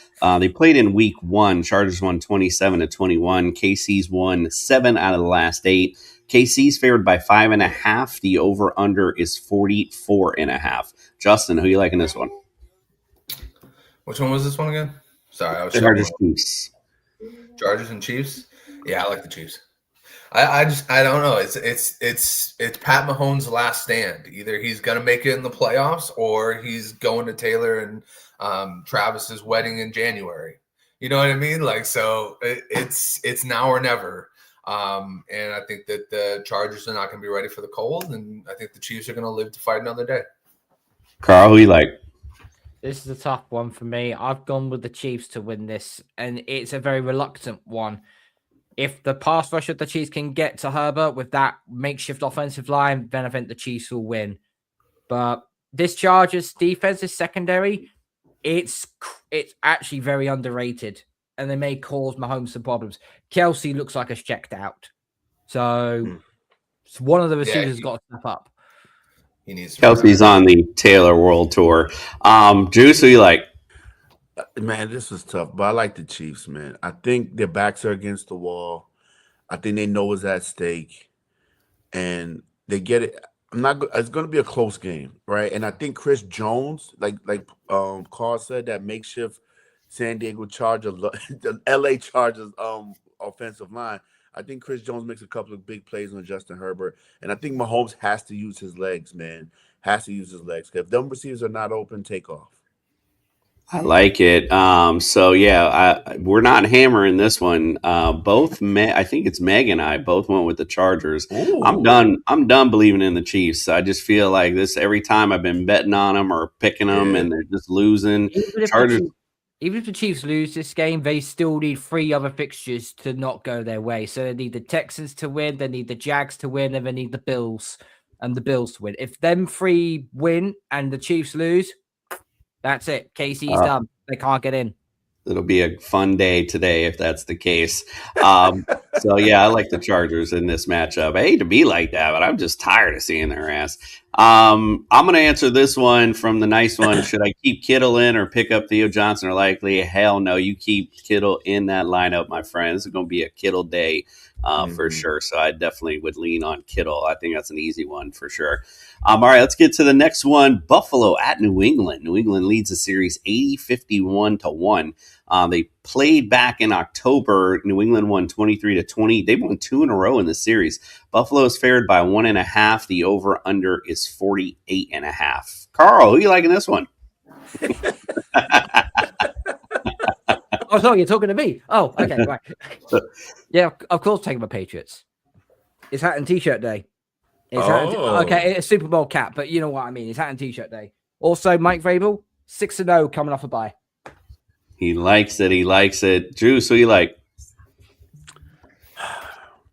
They played in week 1. Chargers won 27-21. KC's won 7 out of the last 8. KC's favored by 5.5. The over-under is 44.5. Justin, who you like in this one? Which one was this one again? Sorry, I was Chargers Chiefs. Chargers and Chiefs? Yeah, I like the Chiefs. I don't know. It's Pat Mahomes' last stand. Either he's gonna make it in the playoffs or he's going to Taylor and Travis's wedding in January. You know what I mean? Like, so it's now or never. And I think that the Chargers are not gonna be ready for the cold, and I think the Chiefs are gonna live to fight another day. Carl, who you like? This is a tough one for me. I've gone with the Chiefs to win this, and it's a very reluctant one. If the pass rush of the Chiefs can get to Herbert with that makeshift offensive line, then I think the Chiefs will win. But this Chargers defense is secondary. It's actually very underrated, and they may cause Mahomes some problems. Kelsey looks like it's checked out. So it's one of the receivers has got to step up. He needs to Kelsey's on the Taylor World Tour. Juice, who you like? Man, this is tough, but I like the Chiefs, man. I think their backs are against the wall. I think they know what's at stake, and they get it. It's going to be a close game, right? And I think Chris Jones, like Carl said, that makeshift San Diego Chargers, the LA Chargers offensive line. I think Chris Jones makes a couple of big plays on Justin Herbert, and I think Mahomes has to use his legs, man. Has to use his legs. If them receivers are not open, take off. I like it. So yeah, we're not hammering this one. I think it's Meg and I both went with the Chargers. Ooh. I'm done believing in the Chiefs. I just feel like this every time I've been betting on them or picking them, and they're just losing. Even if the Chiefs lose this game, they still need 3 other fixtures to not go their way. So they need the Texans to win, they need the Jags to win, and they need the Bills to win. If them 3 win and the Chiefs lose, that's it. KC's done. They can't get in. It'll be a fun day today if that's the case. So, yeah, I like the Chargers in this matchup. I hate to be like that, but I'm just tired of seeing their ass. I'm going to answer this one from the nice one. Should I keep Kittle in or pick up Theo Johnson or Likely? Hell no. You keep Kittle in that lineup, my friend. This is going to be a Kittle day for sure. So I definitely would lean on Kittle. I think that's an easy one for sure. All right, let's get to the next one. Buffalo at New England. New England leads the series 80-51-1. They played back in October. New England won 23-20. They won 2 in a row in the series. Buffalo is favored by 1.5. The over-under is 48.5. Carl, who you liking this one? Oh, sorry, you're talking to me. Oh, okay, right. Yeah, of course, taking my Patriots. It's hat and t-shirt day. Okay, it's Super Bowl cap, but you know what I mean. It's hat and t-shirt day. Also, Mike Vrabel, 6-0 coming off a bye. He likes it. He likes it. Juice, who you like?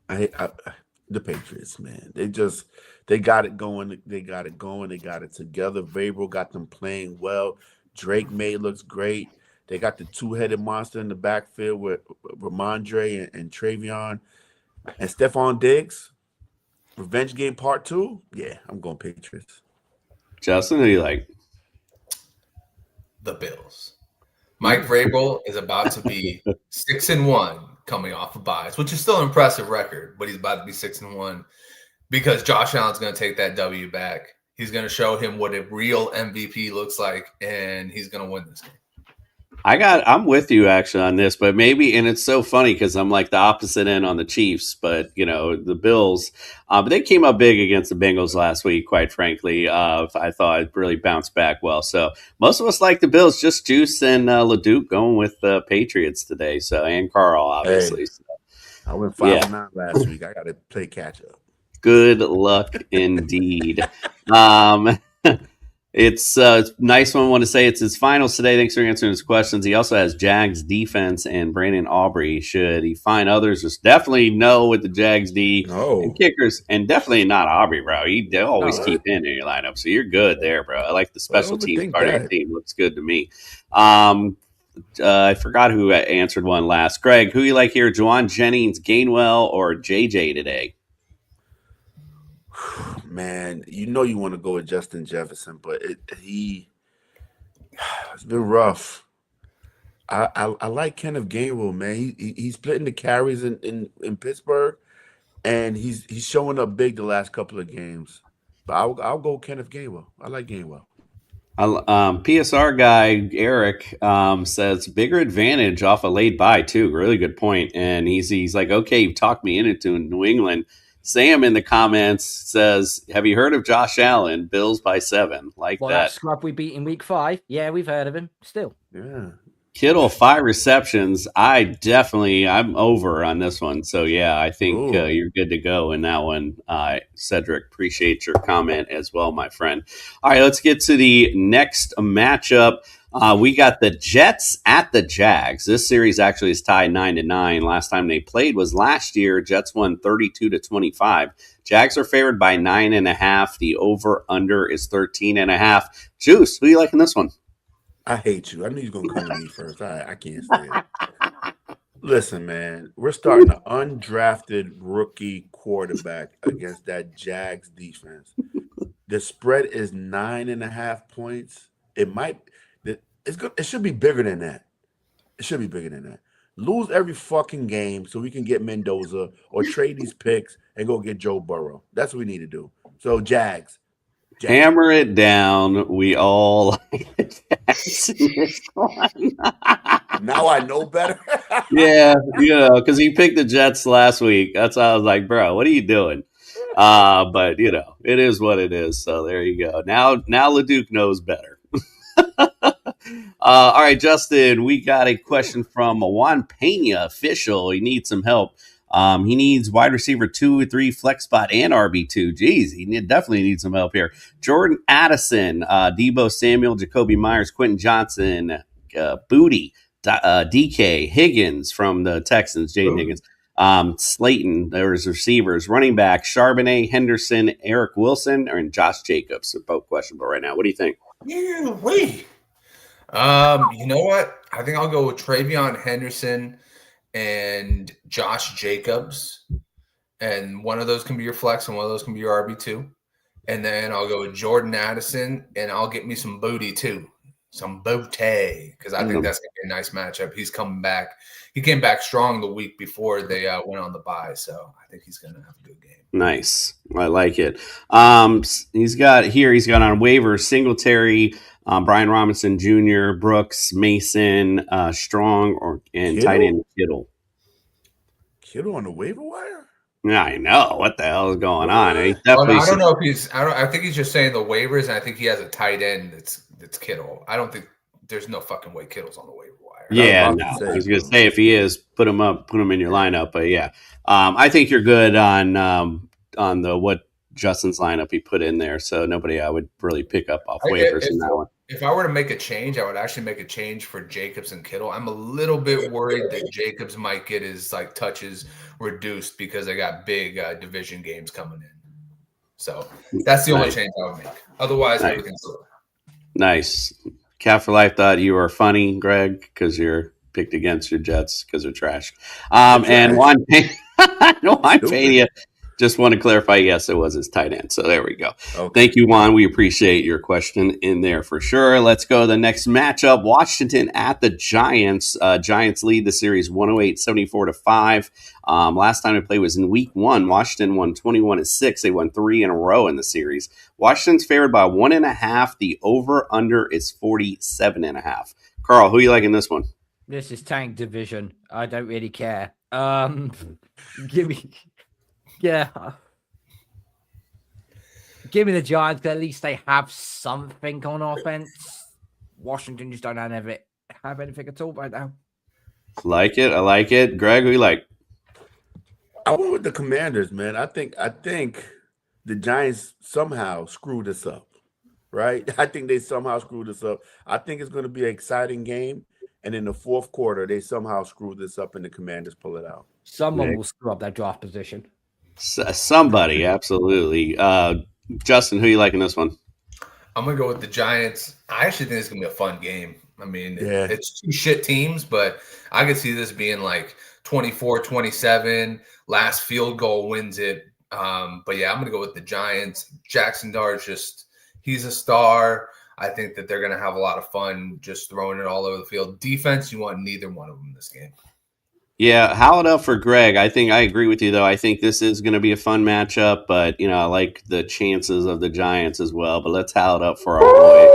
The Patriots, man. They got it going. They got it together. Vrabel got them playing well. Drake May looks great. They got the two-headed monster in the backfield with Ramondre and Travion. And Stephon Diggs, revenge game part 2. Yeah, I'm going Patriots. Justin, who do you like? The Bills. Mike Vrabel is about to be 6-1 coming off of buys, which is still an impressive record, but he's about to be 6-1 because Josh Allen's going to take that W back. He's going to show him what a real MVP looks like, and he's going to win this game. I'm with you actually on this, but maybe, and it's so funny because I'm like the opposite end on the Chiefs, but the Bills, but they came up big against the Bengals last week, quite frankly. I thought it really bounced back well. So most of us like the Bills, just Juice and LeDuc going with the Patriots today. So, and Carl, obviously. Hey, so, I went 5-9 last week. I got to play catch up. Good luck indeed. It's a nice one. I want to say it's his finals today. Thanks for answering his questions. He also has Jags defense and Brandon Aubrey. Should he find others? Just definitely no with the Jags D and kickers, and definitely not Aubrey, bro. They always keep him in your lineup, so you're good there, bro. I like the special team part of your team. Looks good to me. I forgot who answered one last. Greg, who you like here? Juwan Jennings, Gainwell, or JJ today? Man, you want to go with Justin Jefferson, but it's been rough. I like Kenneth Gainwell, man. He's splitting the carries in Pittsburgh, and he's showing up big the last couple of games. But I'll go Kenneth Gainwell. I like Gainwell. PSR guy Eric says bigger advantage off a late bye too. Really good point. And he's like, okay, you've talked me into New England. Sam in the comments says, have you heard of Josh Allen? Bills by 7. Like that scrub we beat in week 5. Yeah, we've heard of him still. Yeah. Kittle 5 receptions. I'm over on this one. So yeah, I think you're good to go in that one. Cedric, appreciate your comment as well, my friend. All right, let's get to the next matchup. We got the Jets at the Jags. This series actually is tied 9-9. Last time they played was last year. Jets won 32-25. Jags are favored by 9.5. The over/under is 13.5. Juice, who you like in this one? I hate you. I knew you were going to come to me first. I can't stand it. Listen, man, we're starting an undrafted rookie quarterback against that Jags defense. The spread is 9.5 points. It's good. It should be bigger than that. Lose every fucking game so we can get Mendoza or trade these picks and go get Joe Burrow. That's what we need to do. So Jags. Hammer it down. We all Now I know better. Yeah, because he picked the Jets last week. That's why I was like, bro, what are you doing? But it is what it is. So there you go. Now LeDuc knows better. All right, Justin, we got a question from Juan Pena, official. He needs some help. He needs wide receiver 2 or 3, flex spot, and RB2. Jeez, he definitely needs some help here. Jordan Addison, Deebo Samuel, Jacoby Myers, Quentin Johnson, Booty, DK, Higgins from the Texans, Jaden Higgins. Slayton, there's receivers, running back, Charbonnet, Henderson, Eric Wilson, and Josh Jacobs. They're both questionable right now. What do you think? Yeah, wait. You know what? I think I'll go with Travion Henderson and Josh Jacobs. And one of those can be your flex and one of those can be your RB2. And then I'll go with Jordan Addison and I'll get me some booty too. Some booty. Because I think that's going to be a nice matchup. He's coming back. He came back strong the week before they went on the bye. So I think he's going to have a good game. Nice. I like it. He's got on waivers Singletary, Brian Robinson Jr., Brooks, Mason, Strong, and tight end Kittle. Kittle on the waiver wire? Yeah, I know. What the hell is going on? I don't know if he's. I think he's just saying the waivers, and I think he has a tight end that's Kittle. I don't think there's no fucking way Kittle's on the waiver wire. Yeah, no. I was gonna say if he is, put him in your lineup. But yeah, I think you're good on the what Justin's lineup he put in there. So nobody I would really pick up off waivers in that one. If I were to make a change, I would actually make a change for Jacobs and Kittle. I'm a little bit worried that Jacobs might get his touches reduced because they got big division games coming in. So that's the only change I would make. Otherwise, everything's good. Nice. Cat for Life thought you were funny, Greg, because you're picked against your Jets because they're trash. And Juan Pena just want to clarify, yes, it was his tight end. So there we go. Okay. Thank you, Juan. We appreciate your question in there for sure. Let's go to the next matchup. Washington at the Giants. Giants lead the series 108-74-5. Last time they played was in week 1. Washington won 21-6. They won 3 in a row in the series. Washington's favored by 1.5. The over-under is 47.5. Carl, who you like in this one? This is tank division. I don't really care. Give me the Giants. At least they have something on offense. Washington just don't have anything at all right now. I like it. Greg, who you like? I went with the Commanders, man. I think the Giants somehow screwed this up, right? I think they somehow screwed this up. I think it's going to be an exciting game. And in the fourth quarter, they somehow screw this up and the Commanders pull it out. Someone will screw up that draft position. Somebody, absolutely. Justin, who you like in this one? I'm going to go with the Giants. I actually think it's going to be a fun game. I mean, it's two shit teams, but I could see this being like 24-27. Last field goal wins it. But yeah, I'm going to go with the Giants. Jackson Dart, he's a star. I think that they're going to have a lot of fun just throwing it all over the field. Defense, you want neither one of them in this game. Yeah, howl it up for Greg. I agree with you, though. I think this is going to be a fun matchup, but, I like the chances of the Giants as well. But let's howl it up for our boy.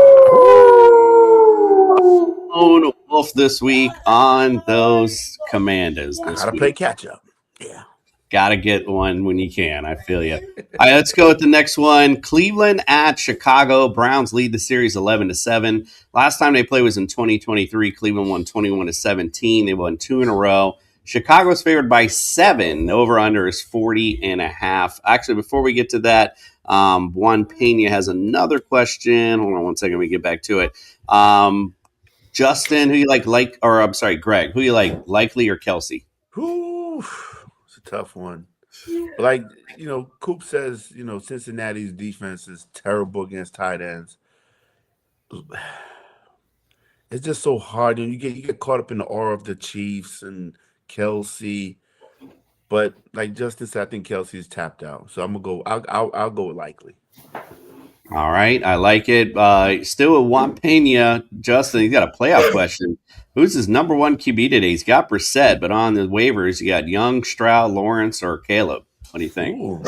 Lone Wolf this week on those Commanders. Gotta play catch-up. Yeah. Got to get one when you can. I feel you. All right, let's go with the next one. Cleveland at Chicago. Browns lead the series 11-7. Last time they played was in 2023. Cleveland won 21-17. They won 2 in a row. Chicago's favored by 7. Over-under is 40.5. Actually, before we get to that, Juan Pena has another question. Hold on one second. We get back to it. Justin, who you like? Greg, who you like? Likely or Kelsey? Tough one. Like, Coop says, Cincinnati's defense is terrible against tight ends. It's just so hard. You get caught up in the aura of the Chiefs and Kelsey. But like Justin said, I think Kelsey's tapped out. So I'm gonna go. I'll go with likely. All right, I like it. Still with Juan Pena. Justin, he's got a playoff question. Who's his number 1 QB today? He's got Brissett, but on the waivers, you got Young, Stroud, Lawrence, or Caleb. What do you think? All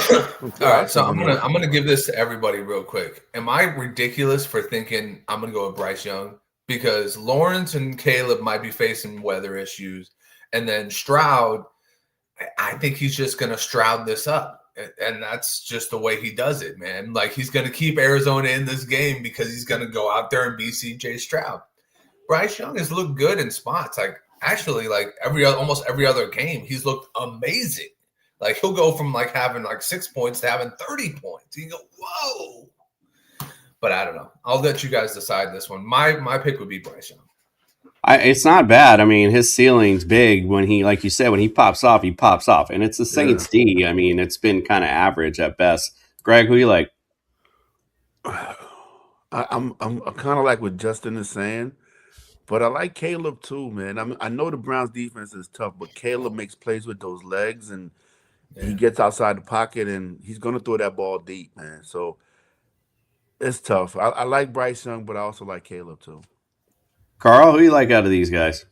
right, so I'm gonna give this to everybody real quick. Am I ridiculous for thinking I'm gonna go with Bryce Young? Because Lawrence and Caleb might be facing weather issues, and then Stroud, I think he's just gonna Stroud this up. And that's just the way he does it, man. Like, he's going to keep Arizona in this game because he's going to go out there and be CJ Stroud. Bryce Young has looked good in spots. Like, actually, like almost every other game, he's looked amazing. Like, he'll go from like having like 6 points to having 30 points. You go, whoa. But I don't know. I'll let you guys decide this one. My pick would be Bryce Young. It's not bad. I mean, his ceiling's big when he, like you said, when he pops off, he pops off. And it's the Saints D. I mean, it's been kind of average at best. Greg, who you like? I'm kind of like what Justin is saying, but I like Caleb too, man. I know the Browns defense is tough, but Caleb makes plays with those legs, and he gets outside the pocket, and he's going to throw that ball deep, man. So it's tough. I like Bryce Young, but I also like Caleb too. Carl, who you like out of these guys?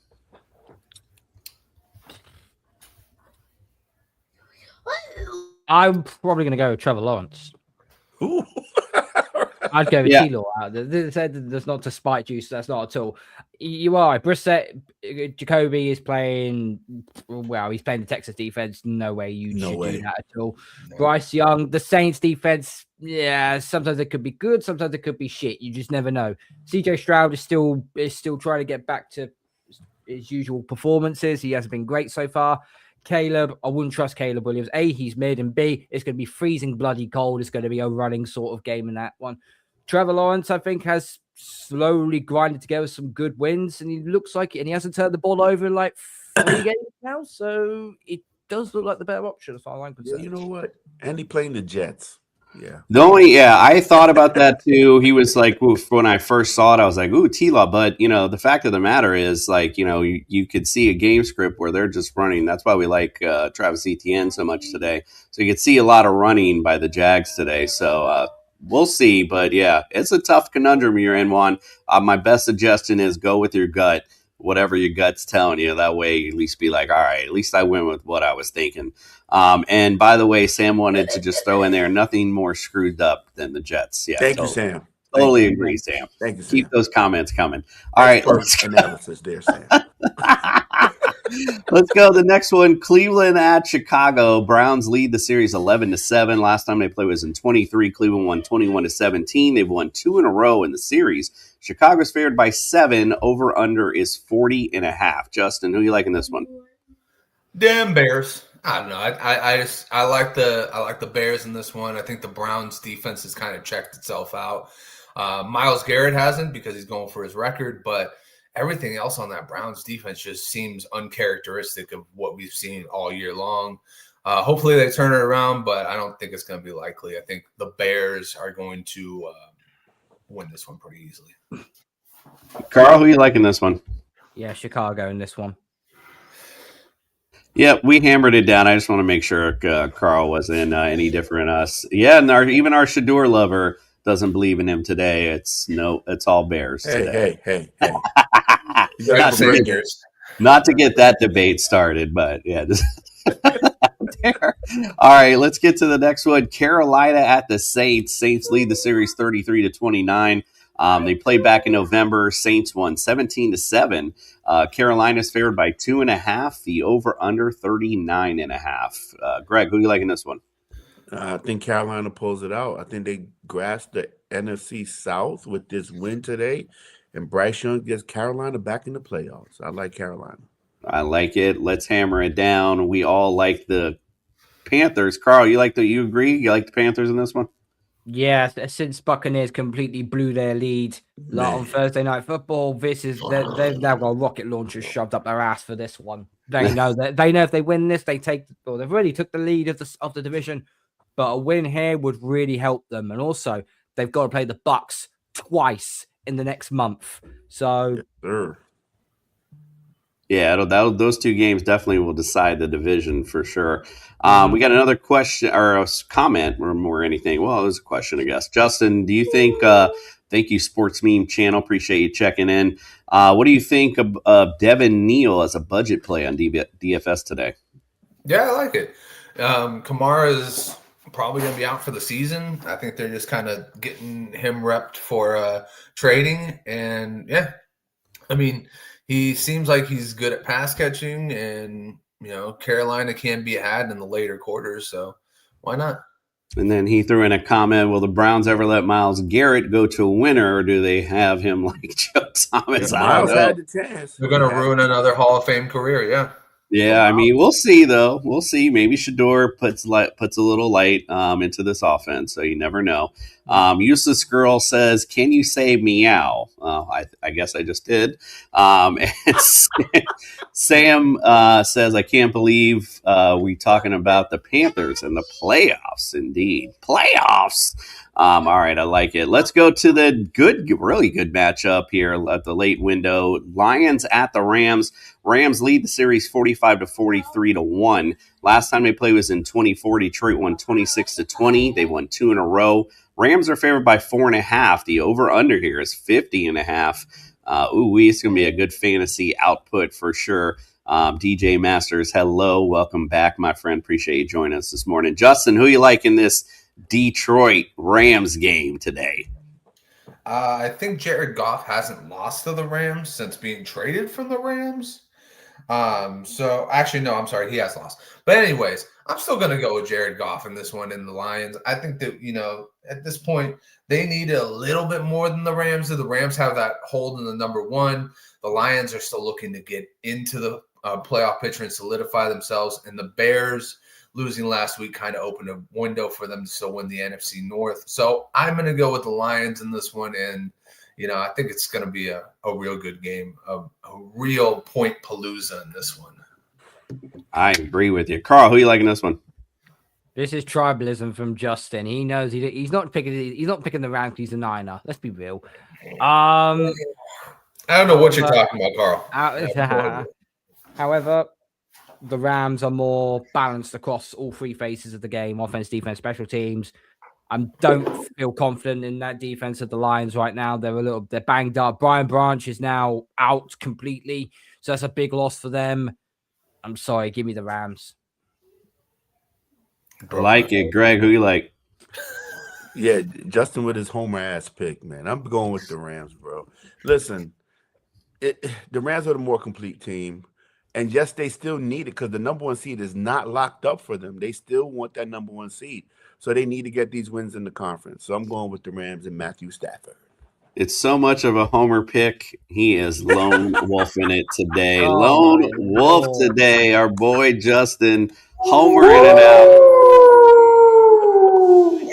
I'm probably going to go with Trevor Lawrence. I'd go with T-Law out there. That's not to spite you, so that's not at all. You are. Brissett, Jacoby is playing, well, he's playing the Texas defense. No way you should do that at all. No. Bryce Young, the Saints defense, sometimes it could be good, sometimes it could be shit. You just never know. CJ Stroud is still trying to get back to his usual performances. He hasn't been great so far. Caleb, I wouldn't trust Caleb Williams. A, he's mid, and B, it's going to be freezing bloody cold. It's going to be a running sort of game in that one. Trevor Lawrence, I think, has slowly grinded together some good wins, and he looks like it, and he hasn't turned the ball over in like 3 games now, so it does look like the better option as far as I'm concerned. Yeah, you know what? And he playing the Jets. Yeah. I thought about that too. He was like, oof, when I first saw it, I was like, ooh, T-Law. But, the fact of the matter is, like, you could see a game script where they're just running. That's why we like Travis Etienne so much today. So you could see a lot of running by the Jags today. So we'll see. But, yeah, it's a tough conundrum you're in, Juan. My best suggestion is go with your gut, whatever your gut's telling you. That way you at least be like, all right, at least I went with what I was thinking. And by the way, Sam wanted to just throw in there nothing more screwed up than the Jets. Yeah, Thank you, Sam. Totally agree, Sam. Thank you, Sam. Keep those comments coming. All right, let's analysis there, Sam. Let's go. The next one, Cleveland at Chicago. Browns lead the series 11-7. Last time they played was in 23. Cleveland won 21-17. They've won 2 in a row in the series. Chicago's favored by 7. Over under is 40.5. Justin, who you like in this one? Damn Bears. I don't know. I like the Bears in this one. I think the Browns defense has kind of checked itself out. Myles Garrett hasn't because he's going for his record, but everything else on that Browns defense just seems uncharacteristic of what we've seen all year long. Hopefully they turn it around, but I don't think it's going to be likely. I think the Bears are going to win this one pretty easily. Carl, who you like in this one? Yeah, Chicago in this one. Yeah, we hammered it down. I just want to make sure Carl wasn't any different than us. Yeah, and even our Shador lover doesn't believe in him today. It's all Bears today. Hey. Not to get that debate started, but yeah. All right, let's get to the next one. Carolina at the Saints. Saints lead the series 33-29. They played back in November. Saints won 17-7. Carolina's favored by 2.5. The over/under 39.5. Greg, who do you like in this one? I think Carolina pulls it out. I think they grasp the NFC South with this win today, and Bryce Young gets Carolina back in the playoffs. I like Carolina. I like it. Let's hammer it down. We all like the Panthers. Carl, you agree? You like the Panthers in this one? Yeah, since Buccaneers completely blew their lead on Thursday Night Football, they've now got rocket launchers shoved up their ass for this one. They know that if they win this, they've already took the lead of the division, but a win here would really help them. And also, they've got to play the Bucs twice in the next month. So, yeah, those two games definitely will decide the division for sure. We got another question or a comment or more anything. Well, it was a question, I guess. Justin, do you think? Thank you, Sports Meme Channel. Appreciate you checking in. What do you think of Devin Neal as a budget play on DFS today? Yeah, I like it. Kamara's probably going to be out for the season. I think they're just kind of getting him repped for trading. And yeah, I mean, he seems like he's good at pass catching, and Carolina can be had in the later quarters, so why not? And then he threw in a comment, will the Browns ever let Myles Garrett go to a winner, or do they have him like Joe Thomas? Myles had the chance. They're going to ruin another Hall of Fame career, yeah. Yeah, I mean, we'll see, though. We'll see. Maybe Shador puts a little light into this offense, so you never know. Useless Girl says, can you say meow? I guess I just did. And Sam says, I can't believe we talking about the Panthers and the playoffs. Indeed. Playoffs. All right, I like it. Let's go to the really good matchup here at the late window. Lions at the Rams. Rams lead the series 45-43-1. Last time they played was in 24. Detroit won 26-20. They won 2 in a row. Rams are favored by 4.5. The over/under here is 50.5. It's going to be a good fantasy output for sure. DJ Masters, hello. Welcome back, my friend. Appreciate you joining us this morning. Justin, who you like in this Detroit Rams game today? I think Jared Goff hasn't lost to the Rams since being traded from the Rams. So actually, no, I'm sorry. He has lost. But anyways, I'm still going to go with Jared Goff in this one in the Lions. I think that, at this point, they need a little bit more than the Rams do. The Rams have that hold in the number one. The Lions are still looking to get into the playoff picture and solidify themselves. And the Bears losing last week kind of opened a window for them to still win the NFC North. So I'm going to go with the Lions in this one. And, I think it's going to be a real good game, a real point palooza in this one. I agree with you. Carl, who you like in this one? This is tribalism from Justin. He knows he's not picking the Rams. He's a Niner. Let's be real. I don't know what you're talking about, Carl. However, the Rams are more balanced across all three phases of the game: offense, defense, special teams. I don't feel confident in that defense of the Lions right now. They're banged up. Brian Branch is now out completely, so that's a big loss for them. I'm sorry, give me the Rams. I like it. Greg, who you like? Yeah, Justin with his homer ass pick, man. I'm going with the Rams, bro. Listen, the Rams are the more complete team. And yes, they still need it because the number one seed is not locked up for them. They still want that number one seed. So they need to get these wins in the conference. So I'm going with the Rams and Matthew Stafford. It's so much of a homer pick. He is lone wolfing it today. Lone wolf today. Our boy Justin homering it out.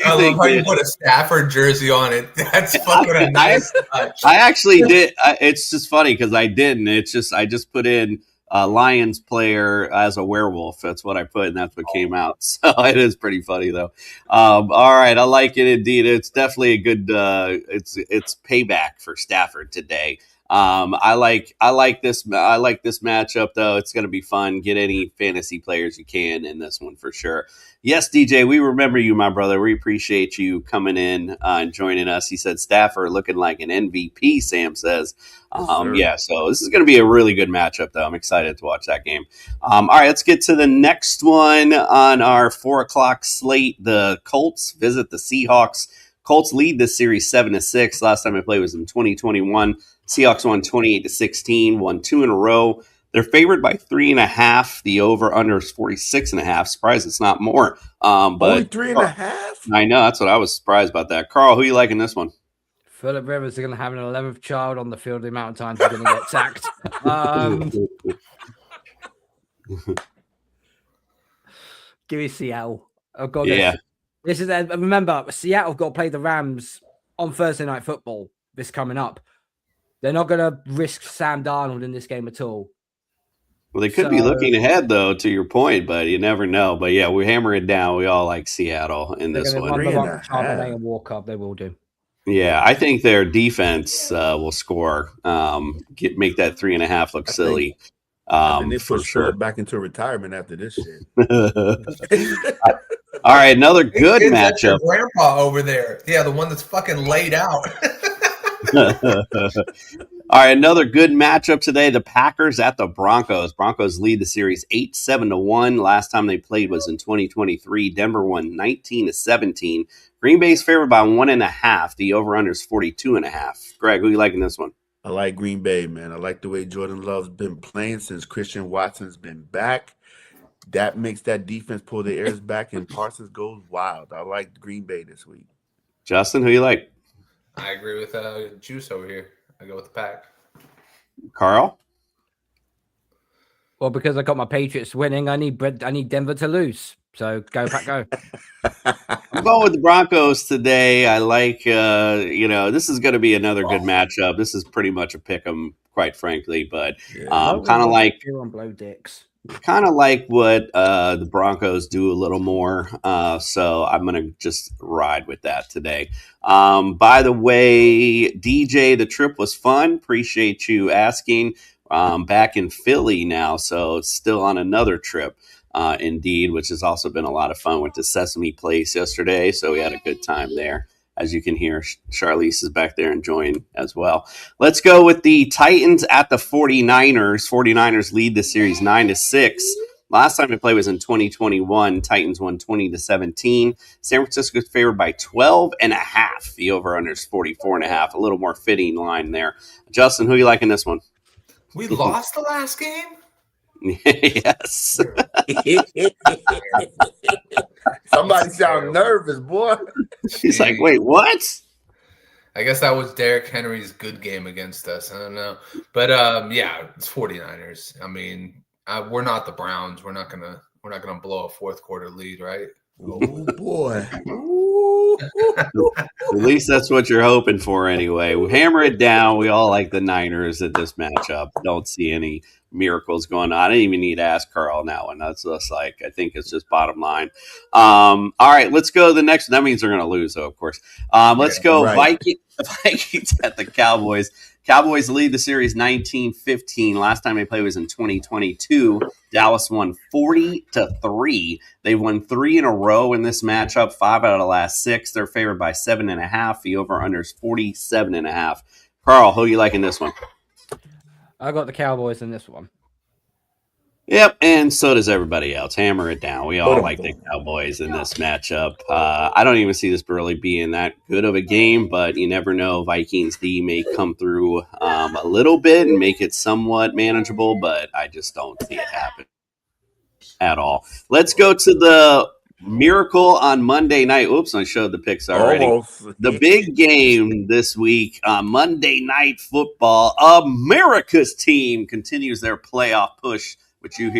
I love how you put a Stafford jersey on it. That's fucking a nice touch. I actually did. It's just funny because I didn't. I just put in Lions player as a werewolf. That's what I put, and that's what came out. So it is pretty funny, though. All right, I like it indeed. It's definitely a good. It's payback for Stafford today. I like this matchup though. It's going to be fun. Get any fantasy players you can in this one for sure. Yes, DJ, we remember you, my brother. We appreciate you coming in and joining us. He said Stafford looking like an MVP, Sam says. Yeah, so this is going to be a really good matchup, though. I'm excited to watch that game. All right, let's get to the next one on our 4 o'clock slate. The Colts visit the Seahawks. Colts lead this series 7-6. Last time I played was in 2021. Seahawks won 28-16, won 2 in a row. They're favored by 3.5. The over/under is 46.5. Surprised it's not more. But only 3.5. I know, that's what I was surprised about that. Carl, who you liking this one? Phillip Rivers is going to have an 11th child on the field. The amount of times he's going to get sacked. Give me Seattle. Oh God, yeah. This is remember Seattle got to play the Rams on Thursday Night Football. This coming up, they're not going to risk Sam Darnold in this game at all. Well, they could be looking ahead, though, to your point, but you never know. But yeah, we hammer it down. We all like Seattle in this one. And walk up, they will do. Yeah, I think their defense will score. Make that 3.5 look silly. And they put Phillip back into retirement after this shit. All right, another good matchup. Grandpa over there. Yeah, the one that's fucking laid out. All right, another good matchup today. The Packers at the Broncos. Broncos lead the series 8-7-1. Last time they played was in 2023. Denver won 19-17. Green Bay's favored by 1.5. The over/under is 42.5. Greg, who you liking this one? I like Green Bay, man. I like the way Jordan Love's been playing since Christian Watson's been back. That makes that defense pull their ears back, and Parsons goes wild. I like Green Bay this week. Justin, who you like? I agree with Juice over here. I go with the Pack. Carl? Well, because I got my Patriots winning, I need Denver to lose. So go Pack, go. I'm going with the Broncos today. I like, this is going to be another good matchup. This is pretty much a pick 'em, quite frankly, but kind of like blow dicks. Kind of like what the Broncos do a little more. So I'm going to just ride with that today. By the way, DJ, the trip was fun. Appreciate you asking. Back in Philly now, so still on another trip. Indeed, which has also been a lot of fun. Went to Sesame Place yesterday, so we had a good time there. As you can hear, Charlize is back there enjoying as well. Let's go with the Titans at the 49ers. 49ers lead the series 9-6. Last time they played was in 2021. Titans won 20-17. San Francisco's favored by 12.5. The over/under is 44.5. A little more fitting line there. Justin, who you like in this one? We lost the last game? Yes. Somebody sound nervous, boy. He's like, wait, what? I guess that was Derrick Henry's good game against us. I don't know. But yeah, it's 49ers. I mean, we're not the Browns. We're not gonna blow a fourth quarter lead, right? Oh boy. At least that's what you're hoping for anyway. We hammer it down. We all like the Niners at this matchup. Don't see any miracles going on. I didn't even need to ask Carl now, and that's just like, I think it's just bottom line. All right, let's go to the next. That means they're going to lose, though, of course. Let's go Vikings at the Cowboys. Cowboys lead the series 19-15. Last time they played was in 2022. Dallas won 40-3. They've won 3 in a row in this matchup, 5 out of the last 6. They're favored by 7.5. The over-under is 47.5. Carl, who you like in this one? I got the Cowboys in this one. Yep, and so does everybody else. Hammer it down. We all like the Cowboys in this matchup. I don't even see this really being that good of a game, but you never know. Vikings D may come through a little bit and make it somewhat manageable, but I just don't see it happen at all. Let's go to the miracle on Monday night. Oops, I showed the picks already. The big game this week on Monday Night Football. America's team continues their playoff push, which you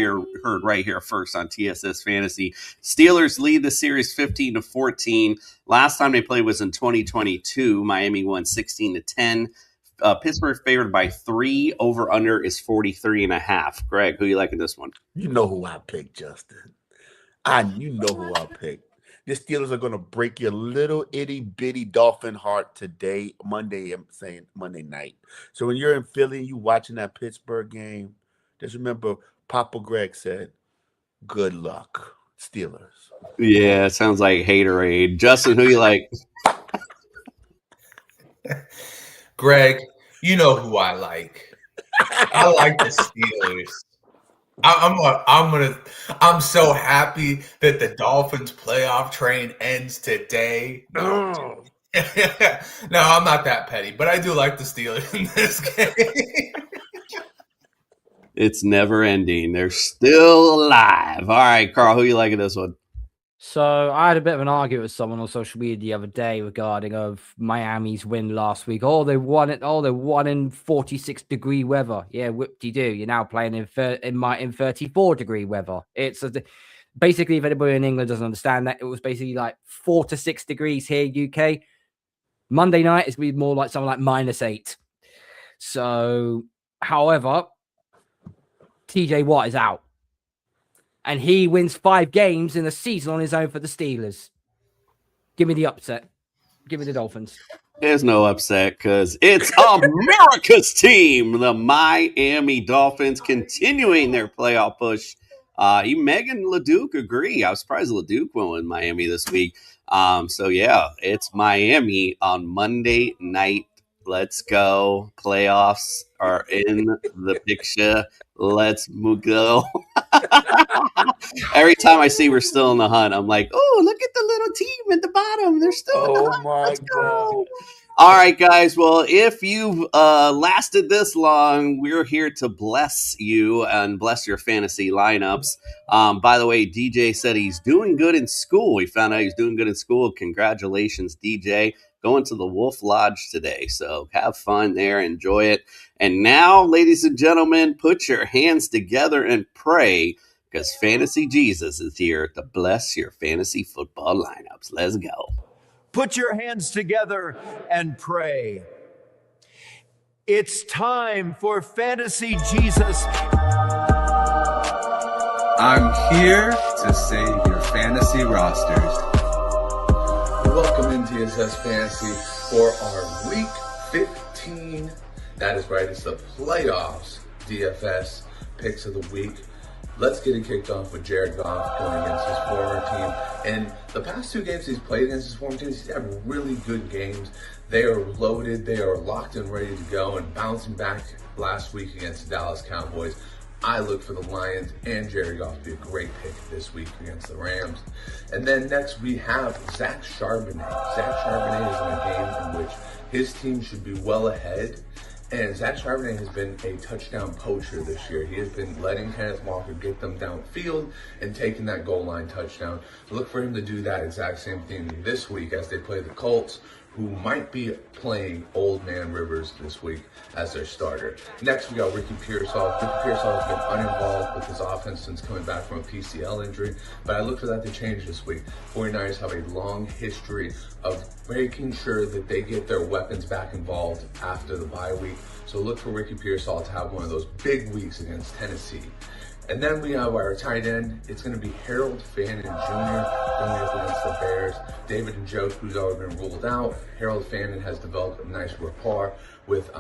heard right here first on TSS Fantasy. Steelers lead the series 15-14. Last time they played was in 2022. Miami won 16-10. Pittsburgh favored by 3. Over under is 43.5. Greg, who you like in this one? You know who I picked, Justin. You know who I picked. The Steelers are going to break your little itty bitty Dolphin heart today, Monday. I'm saying Monday night. So when you're in Philly, you watching that Pittsburgh game, just remember Papa Greg said, "Good luck, Steelers." Yeah, it sounds like haterade. Justin, who you like? Greg, you know who I like. I like the Steelers. I'm so happy that the Dolphins playoff train ends today. No, I'm not that petty, but I do like the Steelers in this game. It's never ending. They're still alive. All right, Carl, who you like in this one? So I had a bit of an argument with someone on social media the other day regarding of Miami's win last week. They won it. They won in 46-degree weather. Yeah, whoop-de-doo. You're now playing in 34-degree weather. It's basically, if anybody in England doesn't understand that, it was basically like 4 to 6 degrees here, UK. Monday night is going to be more like something like -8. So, however, TJ Watt is out. And he wins 5 games in the season on his own for the Steelers. Give me the upset. Give me the Dolphins. There's no upset because it's America's team. The Miami Dolphins continuing their playoff push. Even Megan LeDuc agree. I was surprised LeDuc went with Miami this week. So, yeah, it's Miami on Monday night. Let's go. Playoffs are in the picture. Let's go. Every time I see we're still in the hunt, I'm like, oh, look at the little team at the bottom. They're still in the hunt. Let's go. All right, guys. Well, if you've lasted this long, we're here to bless you and bless your fantasy lineups. By the way, DJ said he's doing good in school. We found out he's doing good in school. Congratulations, DJ. Going to the Wolf Lodge today. So have fun there. Enjoy it. And now, ladies and gentlemen, put your hands together and pray because Fantasy Jesus is here to bless your fantasy football lineups. Let's go. Put your hands together and pray. It's time for Fantasy Jesus. I'm here to save your fantasy rosters. Welcome into TSS Fantasy for our Week 15. That is right, it's the playoffs DFS picks of the week. Let's get it kicked off with Jared Goff going against his former team. And the past 2 games he's played against his former team, he's had really good games. They are loaded, they are locked and ready to go, and bouncing back last week against the Dallas Cowboys. I look for the Lions and Jared Goff to be a great pick this week against the Rams. And then next we have Zach Charbonnet. Zach Charbonnet is in a game in which his team should be well ahead. And Zach Charbonnet has been a touchdown poacher this year. He has been letting Kenneth Walker get them downfield and taking that goal line touchdown. Look for him to do that exact same thing this week as they play the Colts. who might be playing Old Man Rivers this week as their starter. Next, we got Ricky Pearsall. Ricky Pearsall has been uninvolved with his offense since coming back from a PCL injury, but I look for that to change this week. 49ers have a long history of making sure that they get their weapons back involved after the bye week. So look for Ricky Pearsall to have one of those big weeks against Tennessee. And then we have our tight end. It's going to be Harold Fannin Jr. going up against the Bears. David Njoku's already been ruled out. Harold Fannin has developed a nice rapport with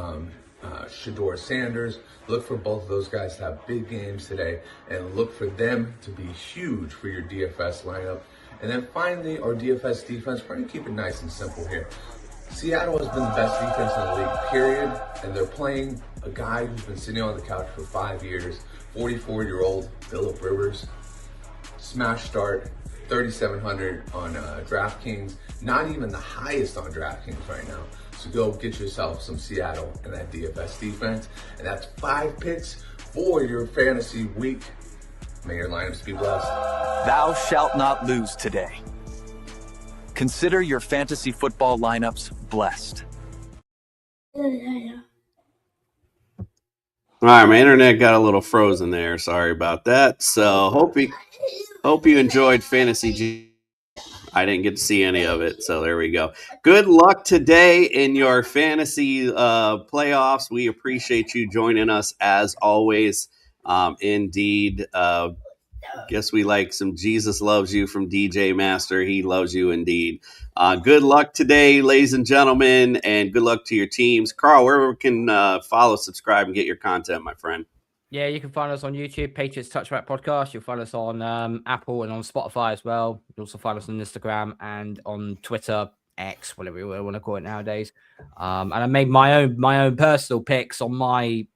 Shedeur Sanders. Look for both of those guys to have big games today, and look for them to be huge for your DFS lineup. And then finally, our DFS defense, we're going to keep it nice and simple here. Seattle has been the best defense in the league, period. And they're playing a guy who's been sitting on the couch for 5 years, 44-year-old Phillip Rivers. Smash start, 3,700 on DraftKings. Not even the highest on DraftKings right now. So go get yourself some Seattle and that DFS defense. And that's 5 picks for your fantasy week. May your lineups be blessed. Thou shalt not lose today. Consider your fantasy football lineups blessed. All right, my internet got a little frozen there. Sorry about that. So hope you enjoyed Fantasy G. I didn't get to see any of it, so there we go. Good luck today in your fantasy playoffs. We appreciate you joining us as always. Indeed. Guess we like some Jesus Loves You from DJ Master. He loves you indeed. Good luck today, ladies and gentlemen, and good luck to your teams. Carl, where can follow, subscribe, and get your content, my friend? Yeah, you can find us on YouTube, Patriots Touchback Podcast. You'll find us on Apple and on Spotify as well. You'll also find us on Instagram and on Twitter, X, whatever you want to call it nowadays. And I made my own personal picks on my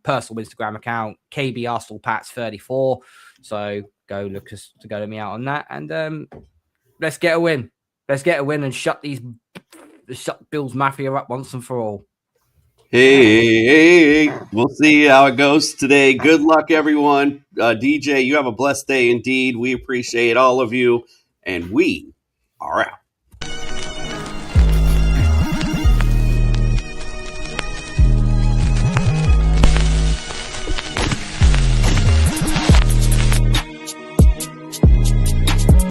personal Instagram account, KB Arsenal Pats 34. So go at me out on that, and let's get a win. Let's get a win and shut Bills Mafia up once and for all. Hey, we'll see how it goes today. Good luck, everyone. DJ, you have a blessed day indeed. We appreciate all of you, and we are out.